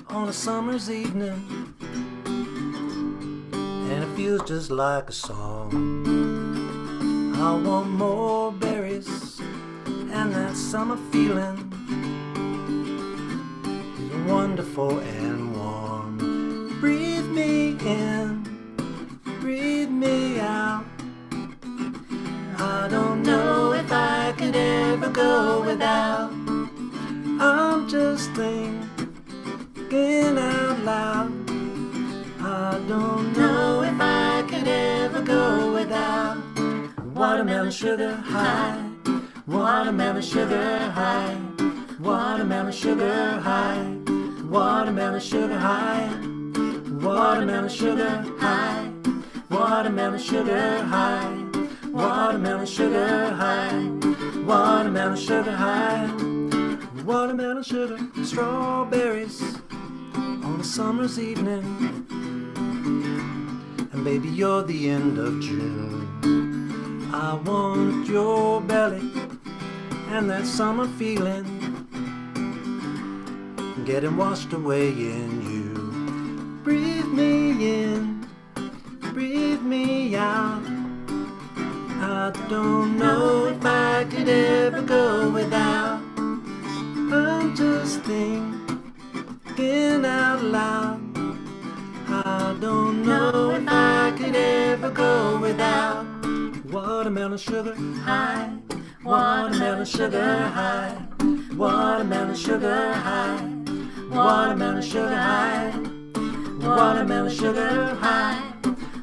Speaker 17: on a summer's evening, and it feels just like a song. I want more berries, and that summer feeling is wonderful and warm. Breathe me in, breathe me out. I don't know if I could ever go without. I'm just thinking out loud. I don't know if I could ever go without. Watermelon sugar high, watermelon sugar high, watermelon sugar high, watermelon sugar high, watermelon sugar high, watermelon sugar high, watermelon sugar high, watermelon sugar high, watermelon sugar, strawberries on a summer's evening, and baby you're the end of June. I want your belly and that summer feeling getting washed away in you. Breathe me in, breathe me out. I don't know if I could ever go without. I'm just thinking out loud. I don't know if I could ever go without. Watermelon sugar high, watermelon sugar high, watermelon sugar high, watermelon sugar high, watermelon sugar high,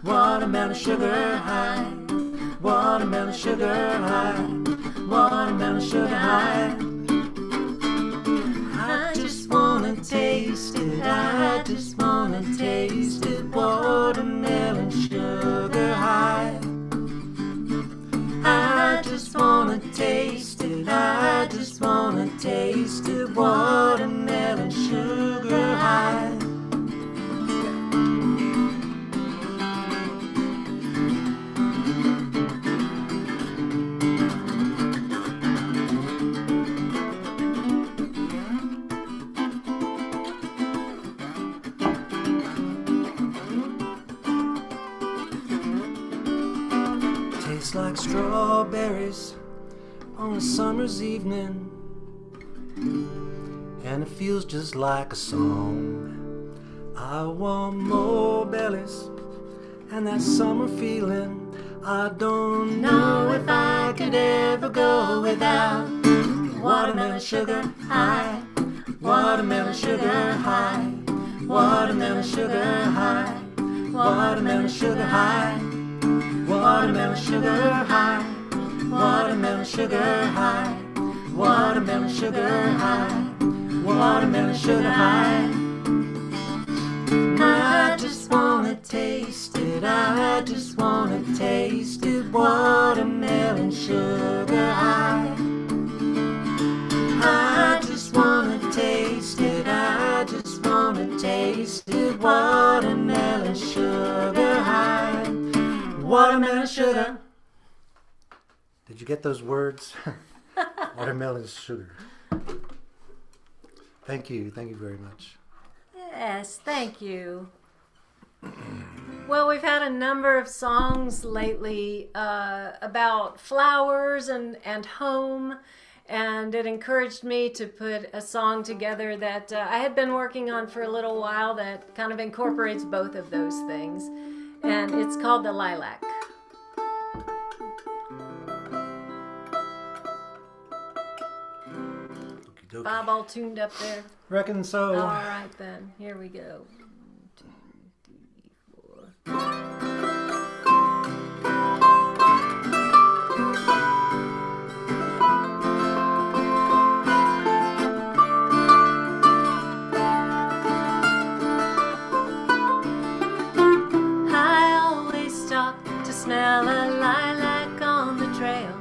Speaker 17: watermelon sugar high, watermelon sugar high, watermelon sugar high. I just wanna taste it, I just wanna taste it, watermelon sugar high. I just wanna taste it, I just wanna taste it, watermelon sugar high. Like strawberries on a summer's evening, and it feels just like a song. I want more bellies and that summer feeling. I don't know if I could ever go without. Watermelon sugar high, watermelon sugar high, watermelon sugar high, watermelon sugar high, watermelon sugar high, watermelon sugar high, watermelon sugar high, watermelon sugar high. I just wanna taste it, I just wanna taste it, watermelon sugar high. I just wanna taste it, I just wanna taste it, watermelon sugar high. Watermelon sugar. Did you get those words? Watermelon sugar. Thank you very much.
Speaker 1: Yes, thank you. Well, we've had a number of songs lately about flowers and home, and it encouraged me to put a song together that I had been working on for a little while that kind of incorporates both of those things. And it's called The Lilac. Bob all tuned up there?
Speaker 17: Reckon so.
Speaker 1: All right then, here we go. 1, 2, 3, 4. Smell a lilac on the trail,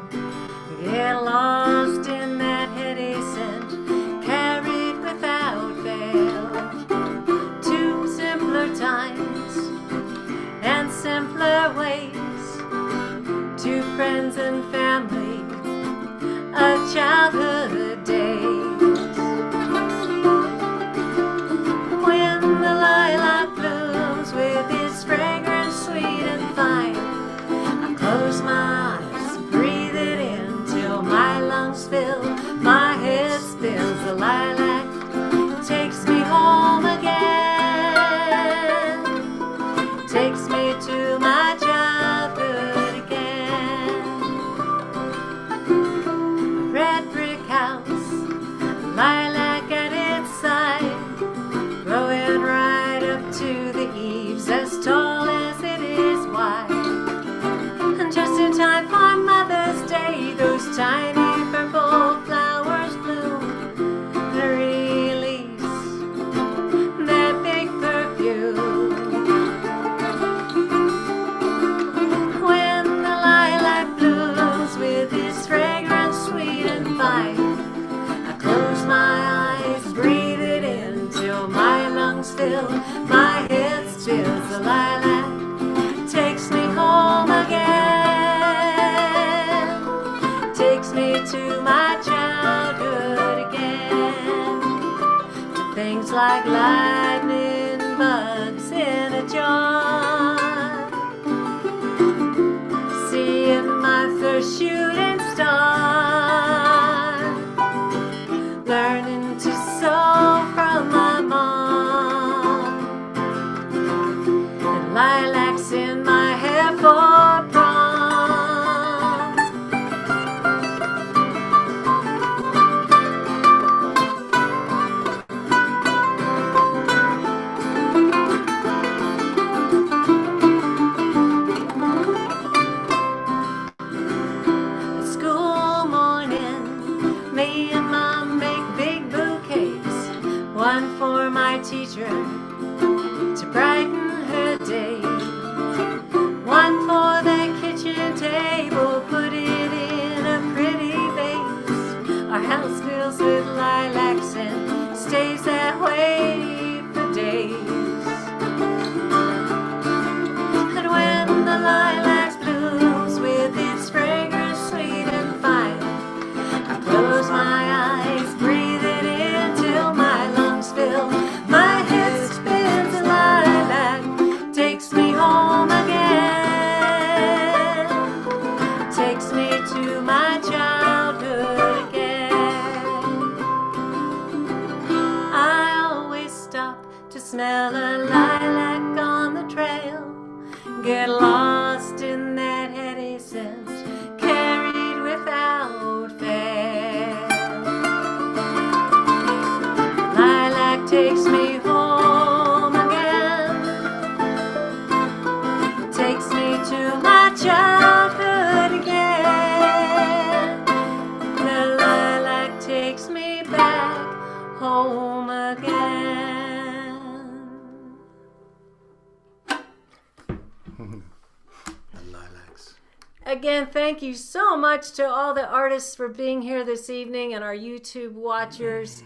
Speaker 1: get lost in that heady scent, carried without fail. Two simpler times and simpler lungs fill, my head spills. The lilac takes me home again, takes me to my childhood again, to things like lightning bugs in a jar, seeing my first shooting star, learning to sew from my mom, and lilacs in my hair for prom. School morning, me and Mom make big bouquets, one for my teacher to brighten her day, one for the kitchen table, put it in a pretty vase. Our house fills with lilacs and stays that way for days. And when the lilacs blooms with its fragrance sweet and fine, I close my eyes, breathe it in till my lungs fill. My head spins and lilac takes me home again, takes me to my childhood again. I always stop to smell a lilac on the trail, get lost in that heady scent, carried without fail. Lilac takes me home again, takes me to my childhood again. The lilac takes me back home again. Again, thank you so much to all the artists for being here this evening and our YouTube watchers.